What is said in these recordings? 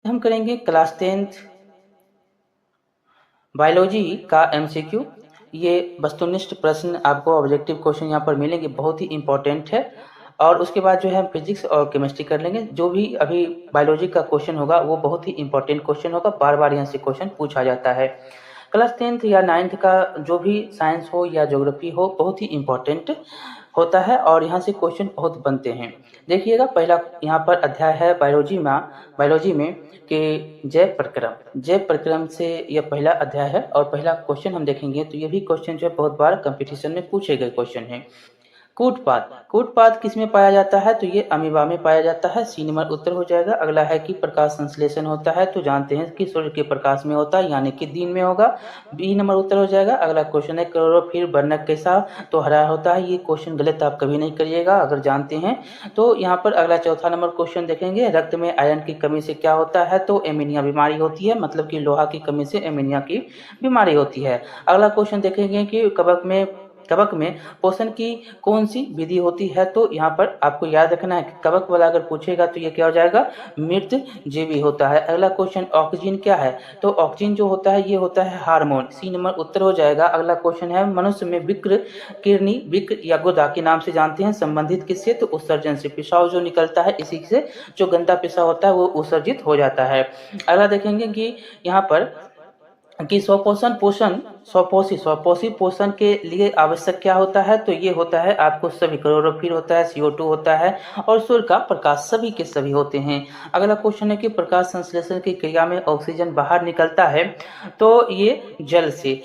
हम करेंगे class 10th biology का एमसीक्यू। ये वस्तुनिष्ठ प्रश्न आपको ऑब्जेक्टिव क्वेश्चन यहाँ पर मिलेंगे, बहुत ही इंपॉर्टेंट है। और उसके बाद जो है हम फिजिक्स और केमिस्ट्री कर लेंगे। जो भी अभी बायोलॉजी का क्वेश्चन होगा वो बहुत ही इंपॉर्टेंट क्वेश्चन होगा, बार बार यहाँ से क्वेश्चन पूछा जाता है। क्लास 10th या 9th का जो भी साइंस हो या ज्योग्राफी हो बहुत ही इंपॉर्टेंट होता है और यहाँ से क्वेश्चन बहुत बनते हैं। देखिएगा, पहला यहाँ पर अध्याय है बायोलॉजी में कि जैव प्रक्रम से यह पहला अध्याय है और पहला क्वेश्चन हम देखेंगे। तो ये भी क्वेश्चन जो है बहुत बार कंपटीशन में पूछे गए क्वेश्चन है। कूटपाद किस में पाया जाता है? तो ये अमीबा में पाया जाता है। सी नंबर उत्तर हो जाएगा। अगला है कि प्रकाश संश्लेषण होता है, तो जानते हैं कि सूर्य के प्रकाश में होता है, यानी कि दिन में होगा। बी नंबर उत्तर हो जाएगा। अगला क्वेश्चन है क्लोरोफिल वर्णक कैसा? तो हरा होता है। ये क्वेश्चन गलत आप कभी नहीं करिएगा अगर जानते हैं तो। यहाँ पर अगला चौथा नंबर क्वेश्चन देखेंगे, रक्त में आयरन की कमी से क्या होता है? तो एमीनिया बीमारी होती है, मतलब कि लोहा की कमी से एमीनिया की बीमारी होती है। अगला क्वेश्चन देखेंगे कि कवक में पोषण की कौन सी विधि होती है? तो यहाँ पर आपको याद रखना है कि कवक वाला अगर पूछेगा तो ये क्या हो जाएगा? मृत जीवी होता है। अगला क्वेश्चन ऑक्सीजन क्या है? तो ऑक्सीजन जो होता है ये होता है हार्मोन। सी नंबर उत्तर हो जाएगा। अगला क्वेश्चन है मनुष्य में विक्र या गुदा के नाम से जानते हैं, संबंधित किससे? तो उत्सर्जन से। पेशाब जो निकलता है इसी से जो गंदा पेशाब होता है वो उत्सर्जित हो जाता है। अगला देखेंगे कि यहाँ पर कि स्वपोषी पोषण के लिए आवश्यक क्या होता है? तो ये होता है आपको सभी, क्लोरोफिल होता है, CO2 होता है और सूर्य का प्रकाश, सभी के सभी होते हैं। अगला क्वेश्चन है कि प्रकाश संश्लेषण की क्रिया में ऑक्सीजन बाहर निकलता है, तो ये जल से।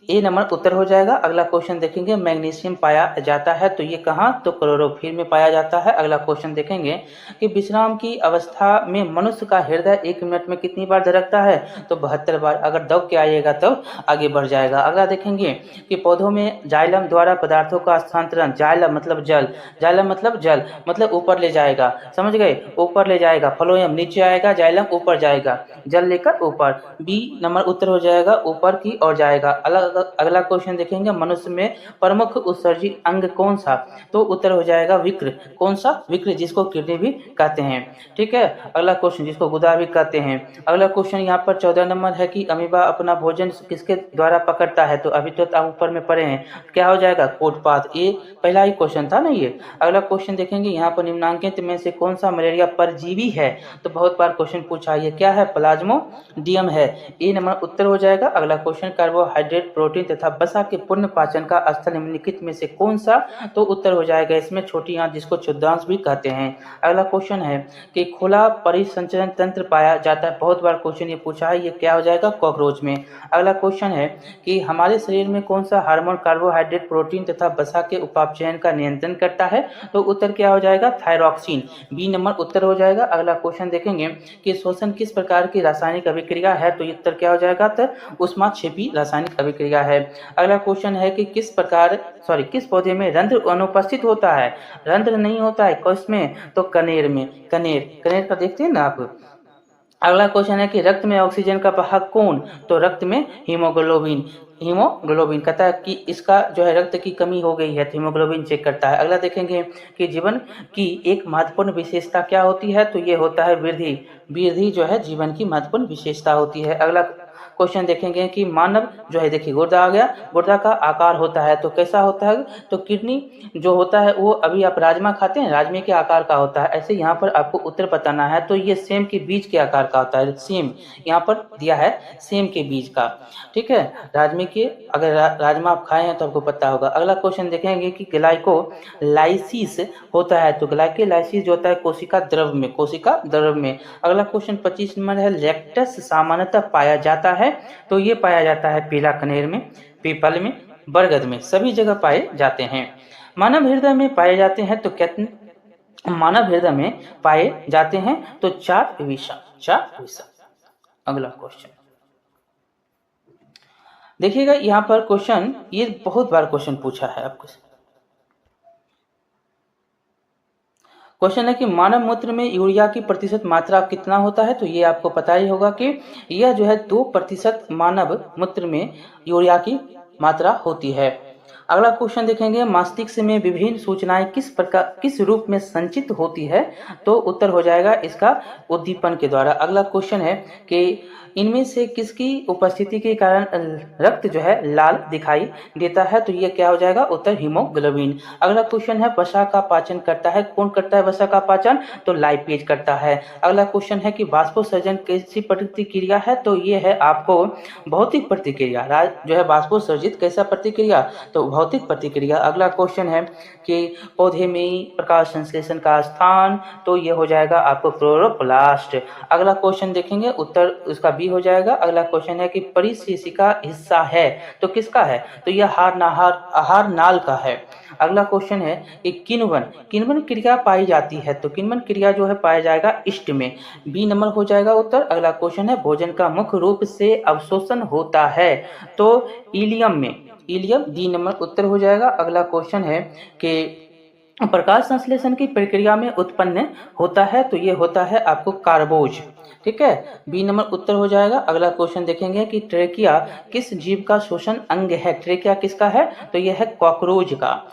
ए नंबर उत्तर हो जाएगा। अगला क्वेश्चन देखेंगे, मैग्नीशियम पाया जाता है, तो ये कहाँ? तो क्लोरोफिल में पाया जाता है। अगला क्वेश्चन देखेंगे कि विश्राम की अवस्था में मनुष्य का हृदय 1 मिनट में कितनी बार धड़कता है? तो 72 बार। अगर दब के आइएगा तो आगे बढ़ जाएगा। अगला देखेंगे कि पौधों में जाइलम द्वारा पदार्थों का स्थानांतरण, जाइलम मतलब जल मतलब ऊपर ले जाएगा, समझ गए? ऊपर ले जाएगा। फ्लोएम नीचे आएगा, जाइलम ऊपर जाएगा, जल लेकर ऊपर। बी नंबर उत्तर हो जाएगा, ऊपर की ओर जाएगा। अगला क्वेश्चन देखेंगे, मनुष्य में प्रमुख उत्सर्जी अंग कौन सा? तो उत्तर हो जाएगा विक्र। कौन सा? विक्र, जिसको किडनी भी कहते हैं। ठीक है। अगला क्वेश्चन, जिसको गुदा भी कहते हैं। अगला क्वेश्चन यहाँ पर 14 नंबर है कि अमीबा अपना भोजन किसके द्वारा पकड़ता है? तो अभी तो आप ऊपर में पढ़े हैं, क्या हो जाएगा? कोटपाद। ये पहला ही क्वेश्चन था ना ये। अगला क्वेश्चन देखेंगे, यहाँ पर निम्नांकित में से कौन सा मलेरिया परजीवी है? तो बहुत बार क्वेश्चन पूछा, ये क्या है? प्लाज्मोडियम है। ए नंबर उत्तर हो जाएगा। अगला क्वेश्चन, कार्बोहाइड्रेट, प्रोटीन तथा वसा के पूर्ण पाचन का स्थल निम्नलिखित में से कौन सा? तो उत्तर हो जाएगा इसमें छोटी आंत, जिसको क्षुद्रांश भी कहते हैं। अगला क्वेश्चन है कि खुला परिसंचरण तंत्र पाया जाता है, बहुत बार क्वेश्चन ये पूछा है, ये क्या हो जाएगा? कॉकरोच में। अगला क्वेश्चन है कि हमारे शरीर में कौन सा हार्मोन कार्बोहाइड्रेट, प्रोटीन तथा वसा के उपापचयन का नियंत्रण करता है? तो उत्तर क्या हो जाएगा? थायरॉक्सिन। बी नंबर उत्तर हो जाएगा। अगला क्वेश्चन देखेंगे कि श्वसन किस प्रकार की रासायनिक अभिक्रिया है? तो उत्तर क्या हो जाएगा? तो ऊष्माक्षेपी रासायनिक अभिक्रिया है। अगला क्वेश्चन है कि किस पौधे में रंध्र अनुपस्थित होता है? रंध्र नहीं होता है किसमें? तो कनेर में। कनेर का देखते हैं ना आप। अगला क्वेश्चन है कि रक्त में ऑक्सीजन का वाहक कौन? तो रक्त में हीमोग्लोबिन कहता है कि इसका जो है रक्त की कमी हो गई है, तो हीमोग्लोबिन चेक करता है। अगला देखेंगे कि जीवन की एक महत्वपूर्ण विशेषता क्या होती है? तो ये होता है वृद्धि जो है जीवन की महत्वपूर्ण विशेषता होती है। अगला क्वेश्चन देखेंगे कि मानव जो है, देखिए गुर्दा आ गया, गुर्दा का आकार होता है, तो कैसा होता है? तो किडनी जो होता है वो, अभी आप राजमा खाते हैं, राजमे के आकार का होता है। ऐसे यहाँ पर आपको उत्तर बताना है, तो ये सेम के बीज के आकार का होता है। सेम यहाँ पर दिया है, सेम के बीज का। ठीक है। राजमे के, अगर राजमा आप खाए हैं तो आपको पता होगा। अगला क्वेश्चन देखेंगे कि ग्लाइकोलाइसिस होता है, तो ग्लाइकोलाइसिस जो होता है कोशिका द्रव में। अगला क्वेश्चन 25 नंबर है, लैक्टस सामान्यतः पाया जाता है, तो ये पाया जाता है पीला कनेर में, पीपल में, बरगद में, सभी जगह पाए जाते हैं। मानव हृदय में पाए जाते हैं, तो मानव हृदय में पाए जाते हैं तो 4 विषम। अगला क्वेश्चन देखिएगा, यहाँ पर क्वेश्चन, ये बहुत बार क्वेश्चन पूछा है आपको। क्वेश्चन है कि मानव मूत्र में यूरिया की प्रतिशत मात्रा कितना होता है? तो ये आपको पता ही होगा कि यह जो है 2% मानव मूत्र में यूरिया की मात्रा होती है। अगला क्वेश्चन देखेंगे, मस्तिष्क में विभिन्न सूचनाएं किस रूप में संचित होती है? तो उत्तर हो जाएगा इसका उद्दीपन के द्वारा। अगला क्वेश्चन है कि इनमें से किसकी उपस्थिति के कारण रक्त जो है लाल दिखाई देता है? तो ये क्या हो जाएगा? उत्तर हीमोग्लोबिन। अगला क्वेश्चन है, वसा का पाचन करता है, कौन करता है वसा का पाचन? तो लाइपेज करता है। अगला क्वेश्चन है कि वाष्पोत्सर्जन कैसी प्रतिक्रिया है? तो ये है आपको भौतिक प्रतिक्रिया। जो है वाष्पोत्सर्जित कैसा प्रतिक्रिया? तो भौतिक प्रतिक्रिया। अगला क्वेश्चन है कि पौधे में प्रकाश संश्लेषण का स्थान, तो ये हो जाएगा आपको क्लोरोप्लास्ट। अगला क्वेश्चन देखेंगे, उत्तर उसका बी हो जाएगा। अगला क्वेश्चन है कि परिशिष्टिका हिस्सा है, तो किसका है? तो यह आहार नाल का है। अगला क्वेश्चन है कि किण्वन क्रिया पाई जाती है, तो किण्वन क्रिया जो है पाया जाएगा इष्ट में। बी नंबर हो जाएगा उत्तर। अगला क्वेश्चन है, भोजन का मुख्य रूप से अवशोषण होता है, तो इलियम में। इलियम डी नंबर उत्तर हो जाएगा। अगला क्वेश्चन है कि प्रकाश संश्लेषण की प्रक्रिया में उत्पन्न होता है, तो ये होता है आपको कार्बोज। ठीक है, बी नंबर उत्तर हो जाएगा। अगला क्वेश्चन देखेंगे कि ट्रेकिया किस जीव का श्वसन अंग है? ट्रेकिया किसका है? तो यह है कॉकरोच का।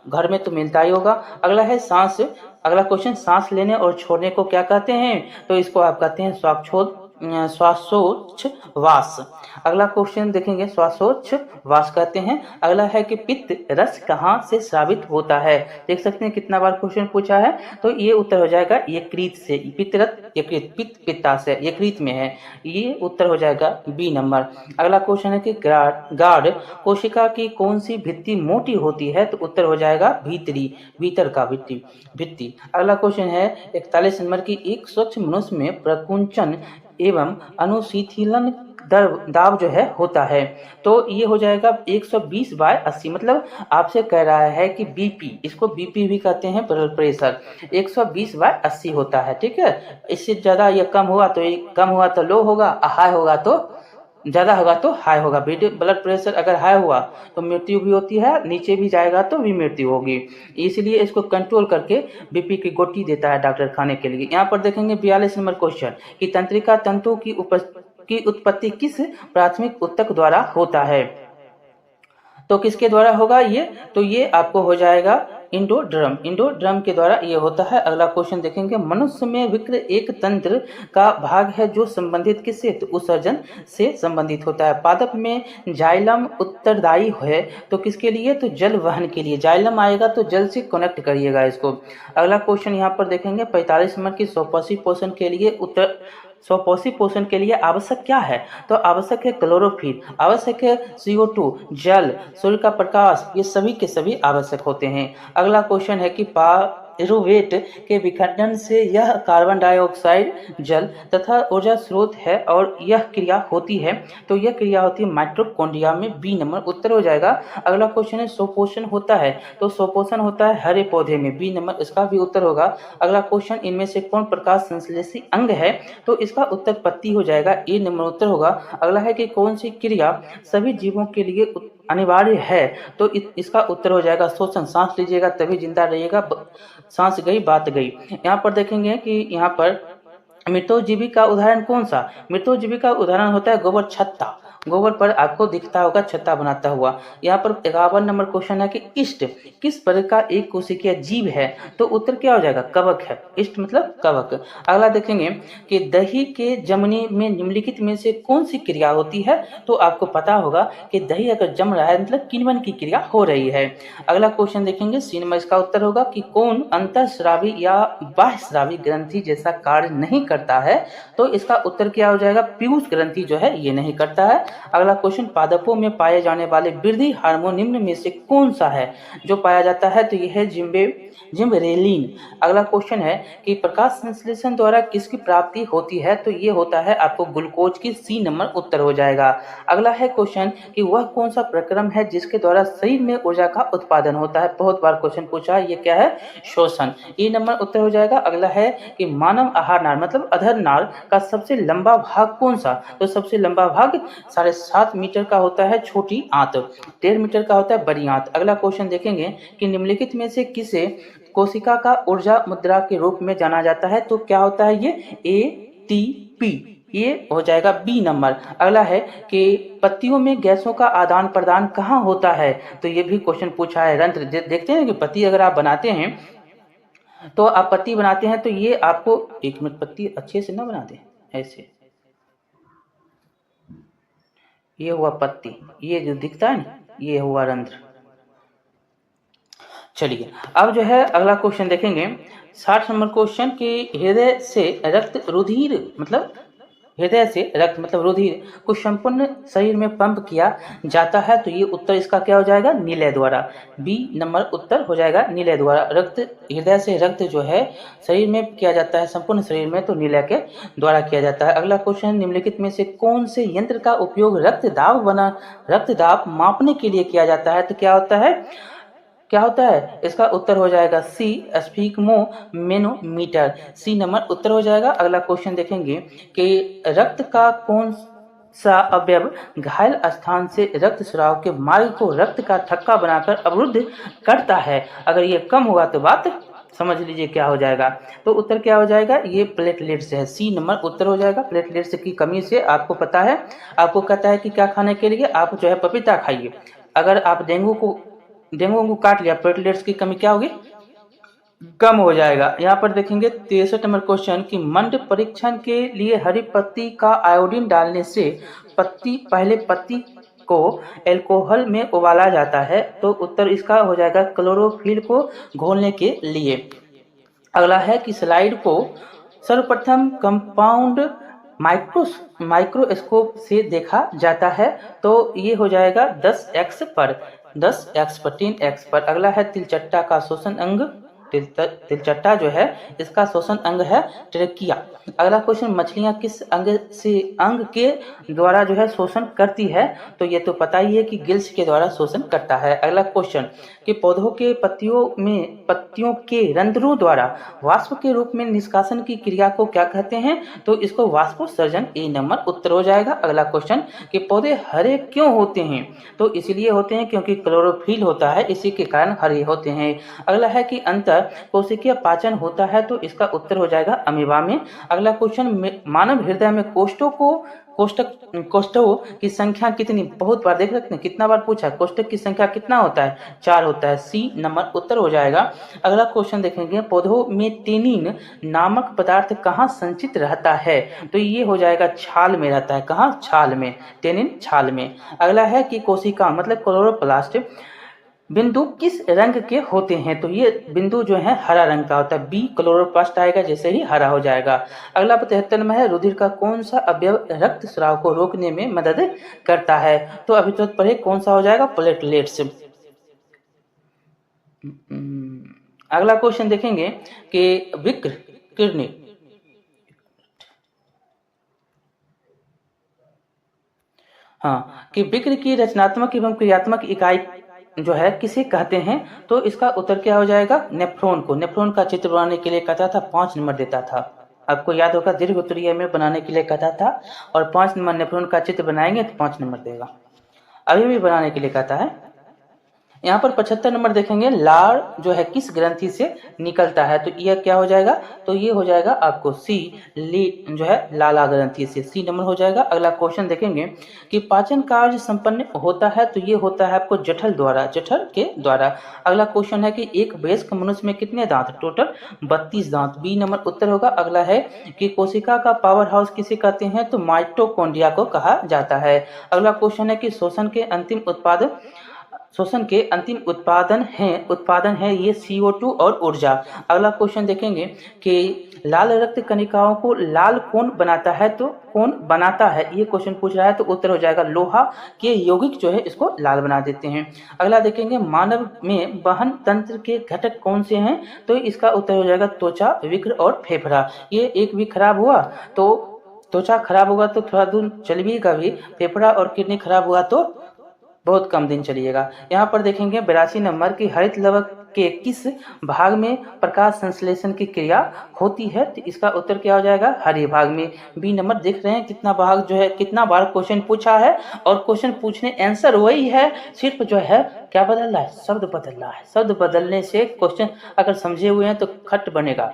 घर में तो मिलता ही होगा। अगला है सांस। अगला क्वेश्चन, सांस लेने और छोड़ने को क्या कहते हैं? तो इसको आप कहते हैं श्वासोच्छ्वास। अगला क्वेश्चन देखेंगे, श्वासोच्छ्वास कहते हैं। अगला है कि पित्त रस कहाँ से स्रावित होता है? देख सकते हैं कितना बार क्वेश्चन पूछा है, तो ये उत्तर हो जाएगा यकृत से। पित्तरस यकृत, पित्ताशय यकृत में है, ये उत्तर हो जाएगा बी नंबर। अगला क्वेश्चन है कि गार्ड कोशिका की कौन सी भित्ति मोटी होती है? तो उत्तर हो जाएगा भीतर का भित्ति। अगला क्वेश्चन है 41 नंबर की, एक स्वच्छ मनुष्य में प्रकुंचन एवं अनुशीतलन दाब जो है होता है, तो ये हो जाएगा 120/80। मतलब आपसे कह रहा है कि बीपी, इसको बीपी भी कहते हैं, ब्लड प्रेशर, 120/80 होता है। ठीक है, इससे ज़्यादा या कम हुआ तो कम हुआ तो लो होगा, हाई होगा तो ज़्यादा होगा तो हाई होगा। ब्लड प्रेशर अगर हाई हुआ तो मृत्यु भी होती है, नीचे भी जाएगा तो भी मृत्यु होगी। इसलिए इसको कंट्रोल करके बीपी की गोटी देता है डॉक्टर खाने के लिए। यहाँ पर देखेंगे 42 नंबर क्वेश्चन कि तंत्रिका तंतु की उत्पत्ति किस प्राथमिक ऊतक द्वारा होता है? तो किसके द्वारा होगा ये? तो ये आपको हो जाएगा इंडोड्रम के द्वारा ये होता है। अगला क्वेश्चन देखेंगे, मनुष्य में विक्र एक तंत्र का भाग है जो संबंधित किससे? तो उत्सर्जन से संबंधित होता है। पादप में जाइलम उत्तरदायी है, तो किसके लिए? तो जल वहन के लिए। जाइलम आएगा तो जल से कनेक्ट करिएगा इसको। अगला क्वेश्चन यहाँ पर देखेंगे 45 नंबर की, स्वपोषी पोषण के लिए आवश्यक क्या है? तो आवश्यक है क्लोरोफिल, आवश्यक है CO2, जल, सूर्य का प्रकाश, ये सभी के सभी आवश्यक होते हैं। अगला क्वेश्चन है कि पायरुवेट के विखंडन से यह कार्बन डाइऑक्साइड, जल तथा ऊर्जा स्रोत है और यह क्रिया होती है, तो यह क्रिया होती है माइटोकॉन्ड्रिया में। बी नंबर उत्तर हो जाएगा। अगला क्वेश्चन है, स्वपोषण होता है, तो स्वपोषण होता है हरे पौधे में। बी नंबर इसका भी उत्तर होगा। अगला क्वेश्चन, इनमें से कौन प्रकाश संश्लेषी अंग है? तो इसका उत्तर पत्ती हो जाएगा, ए नंबर उत्तर होगा। अगला है कि कौन सी क्रिया सभी जीवों के लिए अनिवार्य है? तो इसका उत्तर हो जाएगा श्वसन। सांस लीजिएगा तभी जिंदा रहिएगा, सांस गई बात गई। यहाँ पर देखेंगे कि यहाँ पर मृतोजीवी का उदाहरण कौन सा? मृतोजीवी का उदाहरण होता है गोबर छत्ता। गोबर पर आपको दिखता होगा छत्ता बनाता हुआ। यहाँ पर 51 नंबर क्वेश्चन है कि इष्ट किस प्रकार का एक कोशिकीय जीव है? तो उत्तर क्या हो जाएगा? कवक है। इष्ट मतलब कवक। अगला देखेंगे कि दही के जमने में निम्नलिखित में से कौन सी क्रिया होती है? तो आपको पता होगा कि दही अगर जम रहा है मतलब किण्वन की क्रिया हो रही है। अगला क्वेश्चन देखेंगे, सी नंबर इसका उत्तर होगा कि कौन अंतःस्रावी या बाह्यस्रावी ग्रंथि जैसा कार्य नहीं करता है? तो इसका उत्तर क्या हो जाएगा? पीयूष ग्रंथि जो है ये नहीं करता है। अगला क्वेश्चन, पादपों में पाए जाने वाले वृद्धि हार्मोन निम्न में से कौन सा है जो पाया जाता है? तो यह है जिम्बेरेलिन। अगला क्वेश्चन है कि प्रकाश संश्लेषण द्वारा किसकी प्राप्ति होती है? तो ये होता है आपको ग्लूकोज की। सी नंबर उत्तर हो जाएगा। अगला है क्वेश्चन कि वह कौन सा प्रक्रम है जिसके द्वारा शरीर में ऊर्जा का उत्पादन होता है? बहुत बार क्वेश्चन पूछा है, ये क्या है? श्वसन। ए नंबर उत्तर हो जाएगा। अगला है कि मानव आहार नाल मतलब अधर नाल का सबसे लंबा भाग कौन सा? तो सबसे लंबा भाग 7.5 मीटर का होता है छोटी आंत, 1.5 मीटर का होता है बड़ी आंत। अगला क्वेश्चन देखेंगे कि निम्नलिखित में से किसे कोशिका का ऊर्जा मुद्रा के रूप में जाना जाता है? तो क्या होता है ये? ATP। ये हो जाएगा बी नंबर। अगला है कि पत्तियों में गैसों का आदान प्रदान कहाँ होता है, तो ये भी क्वेश्चन पूछा है। रंध्र देखते हैं कि पत्ती अगर आप बनाते हैं तो आप पत्ती बनाते हैं तो ये आपको, एक मिनट, पत्ती अच्छे से ना बना दें ऐसे, ये हुआ पत्ती, ये जो दिखता है ना ये हुआ रंध्र। चलिए अब जो है अगला क्वेश्चन देखेंगे 60 नंबर क्वेश्चन कि हृदय से रक्त रुधिर मतलब हृदय से रक्त मतलब रुधिर को संपूर्ण शरीर में पंप किया जाता है, तो ये उत्तर इसका क्या हो जाएगा, नीलय द्वारा। बी नंबर उत्तर हो जाएगा नीलय द्वारा। रक्त हृदय से रक्त जो है शरीर में किया जाता है, संपूर्ण शरीर में, तो नीलय के द्वारा किया जाता है। अगला क्वेश्चन, निम्नलिखित में से कौन से यंत्र का उपयोग रक्तदाब मापने के लिए किया जाता है, तो क्या होता है इसका उत्तर हो जाएगा सी स्फिग्मोमेनोमीटर। सी नंबर उत्तर हो जाएगा। अगला क्वेश्चन देखेंगे कि रक्त का कौन सा अवयव घायल स्थान से रक्त स्राव के मार्ग को रक्त का थक्का बनाकर अवरुद्ध करता है, अगर ये कम होगा तो बात समझ लीजिए क्या हो जाएगा, तो उत्तर क्या हो जाएगा, ये प्लेटलेट्स है। सी नंबर उत्तर हो जाएगा। प्लेटलेट्स की कमी से आपको पता है, आपको कहता है कि क्या खाने के लिए, आप जो है पपीता खाइए। अगर आप डेंगू को काट लिया, प्लेटलेट्स की कमी क्या होगी, कम हो जाएगा। यहाँ पर देखेंगे 63 नंबर क्वेश्चन कि मंड परीक्षण के लिए हरी पत्ती का आयोडीन डालने से पहले पत्ती को एल्कोहल में उबाला जाता है, तो उत्तर इसका हो जाएगा क्लोरोफिल को घोलने के लिए। अगला है कि स्लाइड को सर्वप्रथम कंपाउंड माइक्रोस्कोप से देखा जाता है, तो ये हो जाएगा 10x पर 10x 10x पर। अगला है तिलचट्टा का शोषण अंग, तिलचट्टा जो है इसका शोषण अंग है ट्रेकिया। अगला क्वेश्चन, मछलियां किस अंग के द्वारा जो है शोषण करती है, तो ये तो पता ही है कि गिल्स के द्वारा शोषण करता है। अगला क्वेश्चन कि पौधों के पत्तियों के रंध्रों द्वारा वाष्प के रूप में निष्कासन की क्रिया को क्या कहते हैं, तो इसको वाष्पोत्सर्जन। ए नंबर उत्तर हो जाएगा। अगला क्वेश्चन कि पौधे हरे क्यों होते हैं, तो इसलिए होते हैं क्योंकि क्लोरोफिल होता है, इसी के कारण हरे होते हैं। अगला है कि अंतर कोशिकीय पाचन होता है, तो इसका उत्तर हो जाएगा अमीबा में। अगला क्वेश्चन, मानव हृदय में कोष्ठकों की संख्या कितनी, बहुत बार देख सकते हैं कितना बार पूछा है, कोष्ठक की संख्या कितना होता है, 4 होता है। सी नंबर उत्तर हो जाएगा। अगला क्वेश्चन देखेंगे, पौधों में टेनिन नामक पदार्थ कहाँ संचित रहता है, तो ये हो जाएगा छाल में रहता है। कहाँ, छाल में, टेनिन छाल में। अगला है कि कोशिका मतलब क्लोरोप्लास्ट बिंदु किस रंग के होते हैं, तो ये बिंदु जो है हरा रंग का होता है। बी क्लोरोप्लास्ट आएगा, जैसे ही हरा हो जाएगा। अगला 73 में है, रुधिर का कौन सा अवयव रक्त स्राव को रोकने में मदद करता है, तो अभी तो पढ़े कौन सा हो जाएगा, प्लेटलेट्स। अगला क्वेश्चन देखेंगे कि विकिरण कि विक्र की रचनात्मक एवं क्रियात्मक इकाई जो है किसे कहते हैं, तो इसका उत्तर क्या हो जाएगा, नेफ्रॉन को। नेफ्रॉन का चित्र बनाने के लिए कहता था, 5 नंबर देता था। आपको याद होगा दीर्घ उत्तरीय में बनाने के लिए कहता था, और 5 नंबर नेफ्रॉन का चित्र बनाएंगे तो 5 नंबर देगा। अभी भी बनाने के लिए कहता है। यहाँ पर 75 नंबर देखेंगे, लार जो है किस ग्रंथि से निकलता है, तो यह क्या हो जाएगा, तो ये हो जाएगा आपको सी जो है लाला ग्रंथि से। सी नंबर हो जाएगा। अगला क्वेश्चन देखेंगे कि पाचन कार्य संपन्न होता है, तो ये होता है आपको जठर के द्वारा। अगला क्वेश्चन है कि एक वयस्क मनुष्य में कितने दांत, टोटल 32 दांत। बी नंबर उत्तर होगा। अगला है कि कोशिका का पावर हाउस किसे कहते हैं, तो माइटोकॉन्ड्रिया को कहा जाता है। अगला क्वेश्चन है कि शोषण के अंतिम उत्पादन है ये CO2 और ऊर्जा। अगला क्वेश्चन देखेंगे कि लाल रक्त कणिकाओं को लाल कौन बनाता है, तो कौन बनाता है, ये क्वेश्चन पूछ रहा है, तो उत्तर हो जाएगा लोहा के यौगिक जो है इसको लाल बना देते हैं। अगला देखेंगे, मानव में वहन तंत्र के घटक कौन से हैं, तो इसका उत्तर हो जाएगा त्वचा, विक्र और फेफड़ा। ये एक भी खराब हुआ तो त्वचा खराब होगा तो थोड़ा दूर चलिएगा भी, फेफड़ा और किडनी खराब हुआ तो बहुत कम दिन चलिएगा। यहाँ पर देखेंगे 82 नंबर की हरित लवक के किस भाग में प्रकाश संश्लेषण की क्रिया होती है, तो इसका उत्तर क्या हो जाएगा, हरे भाग में। बी नंबर देख रहे हैं कितना भाग जो है, कितना बार क्वेश्चन पूछा है, और क्वेश्चन पूछने आंसर वही है, सिर्फ जो है क्या बदल रहा है, शब्द बदल रहा है। शब्द बदलने से क्वेश्चन अगर समझे हुए हैं तो खट बनेगा।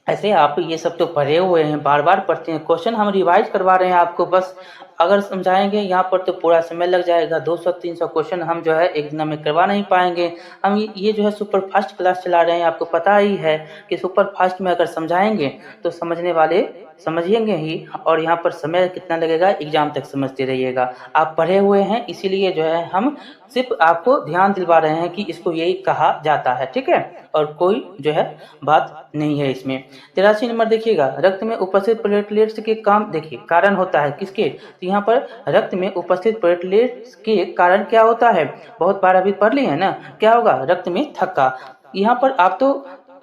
ऐसे आप ये सब तो पढ़े हुए हैं, बार बार पढ़ते हैं, क्वेश्चन हम रिवाइज करवा रहे हैं आपको बस। अगर समझाएंगे यहाँ पर तो पूरा समय लग जाएगा, 200-300 क्वेश्चन हम जो है एक दिन में करवा नहीं पाएंगे। हम ये जो है सुपर फास्ट क्लास चला रहे हैं, आपको पता ही है कि सुपर फास्ट में अगर समझाएंगे तो समझने वाले समझेंगे ही, और यहाँ पर समय कितना लगेगा, एग्जाम तक समझते रहिएगा। आप पढ़े हुए हैं इसीलिए जो है हम सिर्फ आपको ध्यान दिलवा रहे हैं कि इसको यही कहा जाता है, ठीक है, और कोई जो है बात नहीं है इसमें। 83 नंबर देखिएगा, रक्त में उपस्थित प्लेटलेट्स के काम, देखिए कारण होता है किसके, तो यहाँ पर रक्त में उपस्थित प्लेटलेट्स के कारण क्या होता है, बहुत बार अभी पढ़ लिए है ना, क्या होगा, रक्त में थक्का। यहाँ पर आप तो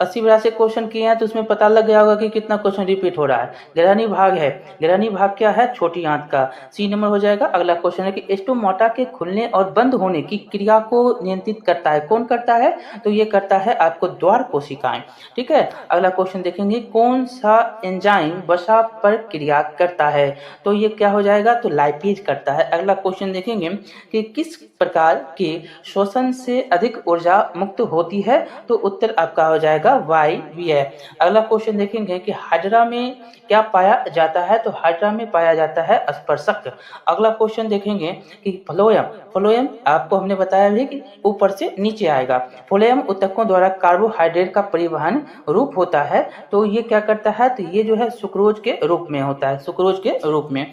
80-82 क्वेश्चन किए हैं तो उसमें पता लग गया होगा कि कितना क्वेश्चन रिपीट हो रहा है। ग्रहणी भाग है, ग्रहणी भाग क्या है, छोटी आंत का, सी नंबर हो जाएगा। अगला क्वेश्चन है कि स्टोमाटा के खुलने और बंद होने की क्रिया को नियंत्रित करता है, कौन करता है, तो ये करता है आपको द्वार कोशिकाएं, ठीक है। अगला क्वेश्चन देखेंगे, कौन सा एंजाइम वसा पर क्रिया करता है, तो ये क्या हो जाएगा, तो लाइपेज करता है। अगला क्वेश्चन देखेंगे कि किस प्रकार के शोषण से अधिक ऊर्जा मुक्त होती है, तो उत्तर आपका हो जाएगा वायवीय। अगला क्वेश्चन देखेंगे कि हाइड्रा में क्या पाया जाता है, तो हाइड्रा में पाया जाता है स्पर्शक। अगला क्वेश्चन देखेंगे कि फ्लोएम, फ्लोएम आपको हमने बताया भी कि ऊपर से नीचे आएगा। फ्लोएम ऊतकों द्वारा कार्बोहाइड्रेट का परिवहन रूप होता है, तो ये क्या करता है, तो ये जो है सुक्रोज के रूप में होता है, सुक्रोज के रूप में।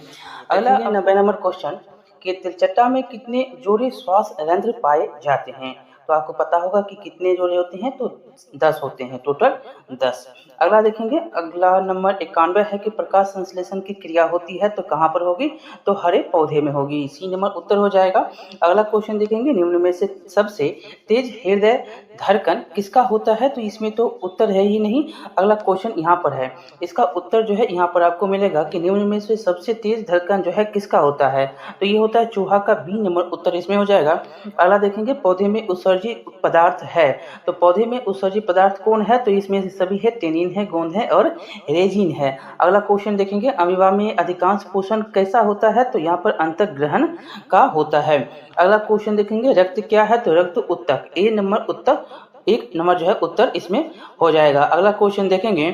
अगला 90 नंबर क्वेश्चन कि तिलचट्टा में कितने जोड़े श्वास रंध्र पाए जाते हैं, तो आपको पता होगा कि कितने जोड़े होते हैं, तो 10 होते हैं, टोटल 10। अगला देखेंगे, अगला नंबर 91 है कि प्रकाश संश्लेषण की क्रिया होती है तो कहाँ पर होगी, तो हरे पौधे में होगी, सी नंबर उत्तर हो जाएगा। अगला क्वेश्चन देखेंगे, निम्न में से सबसे तेज हृदय धड़कन किसका होता है, तो इसमें तो उत्तर है ही नहीं। अगला क्वेश्चन यहाँ पर है, इसका उत्तर जो है यहाँ पर आपको मिलेगा कि निम्न में से सबसे तेज धड़कन जो है किसका होता है, तो ये होता है चूहा का, बी नंबर उत्तर इसमें हो जाएगा। अगला देखेंगे, पौधे में उत्सर्जित पदार्थ है, तो पौधे में उत्सर्जित पदार्थ कौन है, तो इसमें से सभी है, टेनिन है, गोंद है और रेजिन है। अगला क्वेश्चन देखेंगे, अमीबा में अधिकांश पोषण कैसा होता है, तो यहाँ पर अंतर्ग्रहण का होता है। अगला क्वेश्चन देखेंगे, रक्त क्या है, तो रक्त उत्तक, ए नंबर उत्तक, एक नंबर जो है उत्तर इसमें हो जाएगा। अगला क्वेश्चन देखेंगे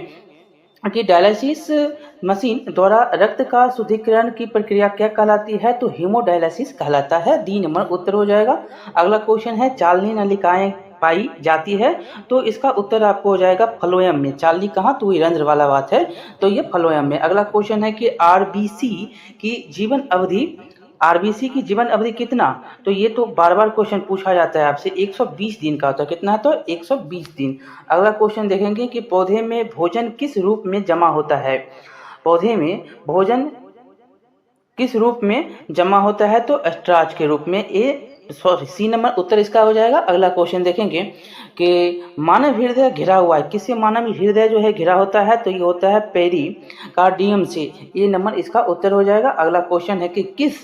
कि डायलिसिस मशीन द्वारा रक्त का शुद्धिकरण की प्रक्रिया क्या कहलाती है, तो हीमोडायलिसिस कहलाता है, डी नंबर उत्तर हो जाएगा। अगला क्वेश्चन है, चालनी नलिकाएं पाई जाती है, तो इसका उत्तर आपको हो जाएगा फ्लोएम में। चालनी कहाँ, तो ये रंध्र वाला बात है, तो ये फ्लोएम में। अगला क्वेश्चन है कि आरबीसी की जीवन अवधि, आरबीसी की जीवन अवधि कितना, तो ये तो बार बार क्वेश्चन पूछा जाता है आपसे, 120 दिन का होता है, कितना है, तो 120 दिन। अगला क्वेश्चन देखेंगे कि पौधे में भोजन किस रूप में जमा होता है, पौधे में भोजन किस रूप में जमा होता है, तो स्टार्च के रूप में, सी नंबर उत्तर इसका हो जाएगा। अगला क्वेश्चन देखेंगे कि मानव हृदय घिरा हुआ है, किससे मानव हृदय जो है घिरा होता है, तो ये होता है पेरिकार्डियम से, ये नंबर इसका उत्तर हो जाएगा। अगला क्वेश्चन है कि किस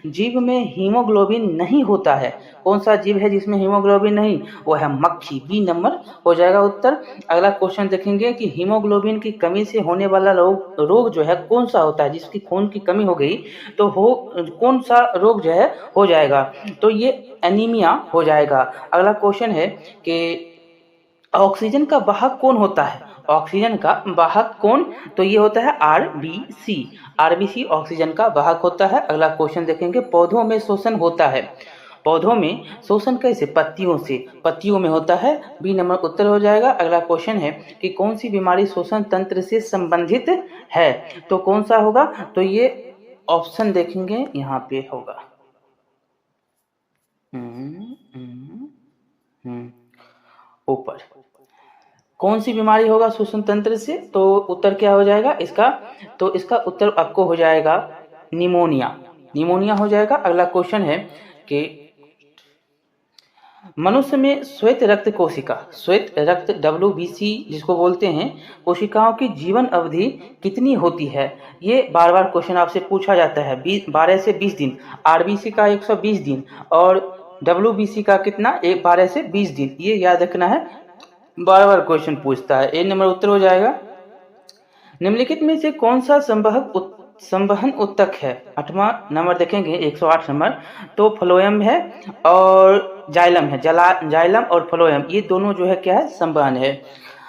जीव में हीमोग्लोबिन नहीं होता है, कौन सा जीव है जिसमें हीमोग्लोबिन नहीं, वो है मक्खी, बी नंबर हो जाएगा उत्तर। अगला क्वेश्चन देखेंगे कि हीमोग्लोबिन की कमी से होने वाला रोग जो है कौन सा होता है, जिसकी खून की कमी हो गई तो कौन सा रोग जो है हो जाएगा, तो ये एनीमिया हो जाएगा। अगला क्वेश्चन है कि ऑक्सीजन का वाहक कौन होता है, ऑक्सीजन का वाहक कौन, तो ये होता है आरबीसी, आरबीसी ऑक्सीजन का वाहक होता है। अगला क्वेश्चन देखेंगे, पौधों में शोषण होता है, पौधों में शोषण कैसे, पत्तियों से, पत्तियों में होता है, बी नंबर उत्तर हो जाएगा। अगला क्वेश्चन है कि कौन सी बीमारी शोषण तंत्र से संबंधित है, तो कौन सा होगा, तो ये ऑप्शन देखेंगे यहाँ पे होगा ऊपर, कौन सी बीमारी होगा श्वसन तंत्र से, तो उत्तर क्या हो जाएगा इसका, तो इसका उत्तर आपको हो जाएगा निमोनिया, निमोनिया हो जाएगा। अगला क्वेश्चन है कि मनुष्य में श्वेत रक्त कोशिका, श्वेत रक्त WBC जिसको बोलते हैं, कोशिकाओं की जीवन अवधि कितनी होती है, ये बार बार क्वेश्चन आपसे पूछा जाता है, 12 से 20 दिन, RBC का 120 दिन और WBC का कितना, 12 से 20 दिन, ये याद रखना है, बार बार क्वेश्चन पूछता है, ए नंबर उत्तर हो जाएगा। निम्नलिखित में से कौन सा संवहन उत्तक है, 8वां नंबर देखेंगे 108 नंबर, तो फ्लोएम है और जाइलम है, जाइलम और फ्लोएम ये दोनों जो है क्या है, संवहन है।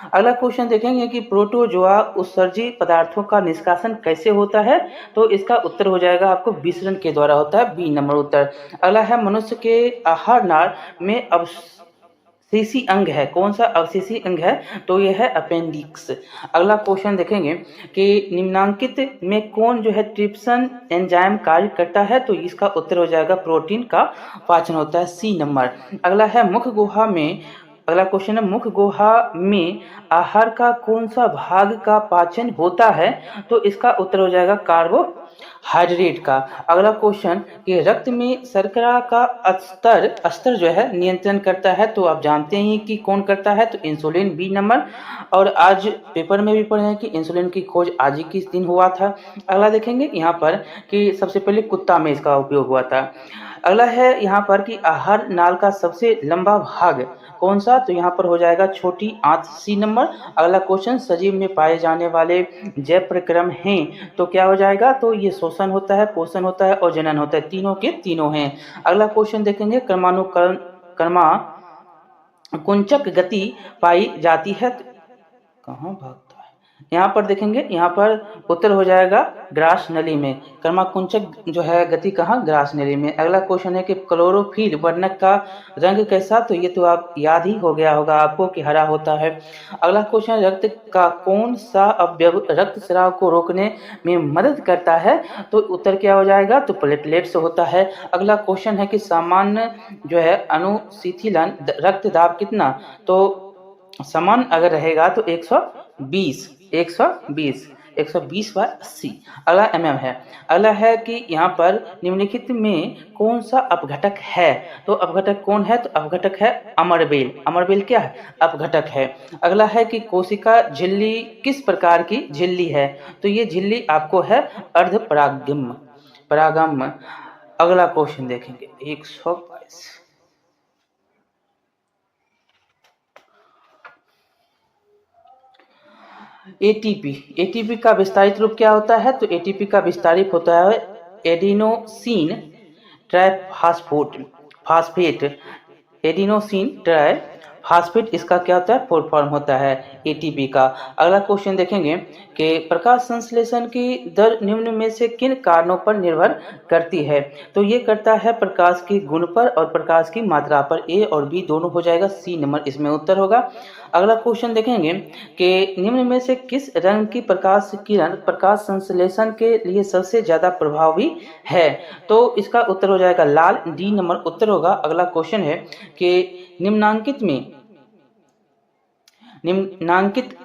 अगला क्वेश्चन देखेंगे कि प्रोटोजोआ उत्सर्जी पदार्थों का निष्कासन कैसे होता है, तो इसका उत्तर हो जाएगा आपको विसरण के द्वारा होता है, बी नंबर उत्तर। अगला है मनुष्य के आहार नाल में अवशेषी अंग है, कौन सा अवशेषी अंग है, तो यह है अपेंडिक्स। अगला क्वेश्चन देखेंगे कि निम्नांकित में कौन जो है ट्रिप्सन एंजाइम कार्य करता है, तो इसका उत्तर हो जाएगा प्रोटीन का पाचन होता है, सी नंबर। अगला है मुख गुहा में, अगला क्वेश्चन है मुख गुहा में आहार का कौन सा भाग का पाचन होता है, तो इसका उत्तर हो जाएगा कार्बोहाइड्रेट का। अगला क्वेश्चन कि रक्त में शर्करा का स्तर जो है नियंत्रण करता है, तो आप जानते हैं कि कौन करता है, तो इंसुलिन, बी नंबर। और आज पेपर में भी पढ़े हैं कि इंसुलिन की खोज आज ही किस दिन हुआ था। अगला देखेंगे यहाँ पर कि सबसे पहले कुत्ता में इसका उपयोग हुआ था। अगला है यहाँ पर कि आहार नाल का सबसे लंबा भाग कौन सा, तो यहाँ पर हो जाएगा छोटी आंत, सी नंबर। अगला क्वेश्चन सजीव में पाए जाने वाले जैव प्रक्रम हैं, तो क्या हो जाएगा, तो ये शोषण होता है, पोषण होता है और जनन होता है, तीनों के तीनों हैं। अगला क्वेश्चन देखेंगे क्रमानुकरण कुंचक गति पाई जाती है, कहाँ भागता है, यहाँ पर देखेंगे, यहाँ पर उत्तर हो जाएगा ग्रास नली में, कर्माकुंचक जो है गति कहाँ, ग्रास नली में। अगला क्वेश्चन है कि क्लोरोफिल वर्णक का रंग कैसा, तो ये तो आप याद ही हो गया होगा आपको कि हरा होता है। अगला क्वेश्चन रक्त का कौन सा अवयव रक्तस्राव को रोकने में मदद करता है, तो उत्तर क्या हो जाएगा, तो प्लेटलेट्स होता है। अगला क्वेश्चन है कि सामान्य जो है अनुशीतलन रक्तदाब कितना, तो समान अगर रहेगा तो 120 बाय 80, अगला mm है। अगला है कि यहाँ पर निम्नलिखित में कौन सा अपघटक है, तो अपघटक कौन है, तो अपघटक है अमरबेल। अमरबेल क्या है, अपघटक है। अगला है कि कोशिका झिल्ली किस प्रकार की झिल्ली है, तो ये झिल्ली आपको है अर्धपरागम। अगला क्वेश्चन देखेंगे 122, एटीपी का विस्तारित रूप क्या होता है, तो एटीपी का विस्तारित होता है एडिनोसिन ट्राइफॉस्फेट, एडिनोसिन ट्राइफॉस्फेट इसका क्या होता है, फुल फॉर्म होता है एटीपी का। अगला क्वेश्चन देखेंगे कि प्रकाश संश्लेषण की दर निम्न में से किन कारणों पर निर्भर करती है, तो ये करता है प्रकाश की गुण पर और प्रकाश की मात्रा पर, ए और बी दोनों हो जाएगा, सी नंबर इसमें उत्तर होगा। अगला क्वेश्चन देखेंगे कि निम्न में से किस रंग की प्रकाश किरण प्रकाश संश्लेषण के लिए सबसे ज्यादा प्रभावी है, तो इसका उत्तर हो जाएगा लाल, डी नंबर उत्तर होगा। अगला क्वेश्चन है कि निम्नांकित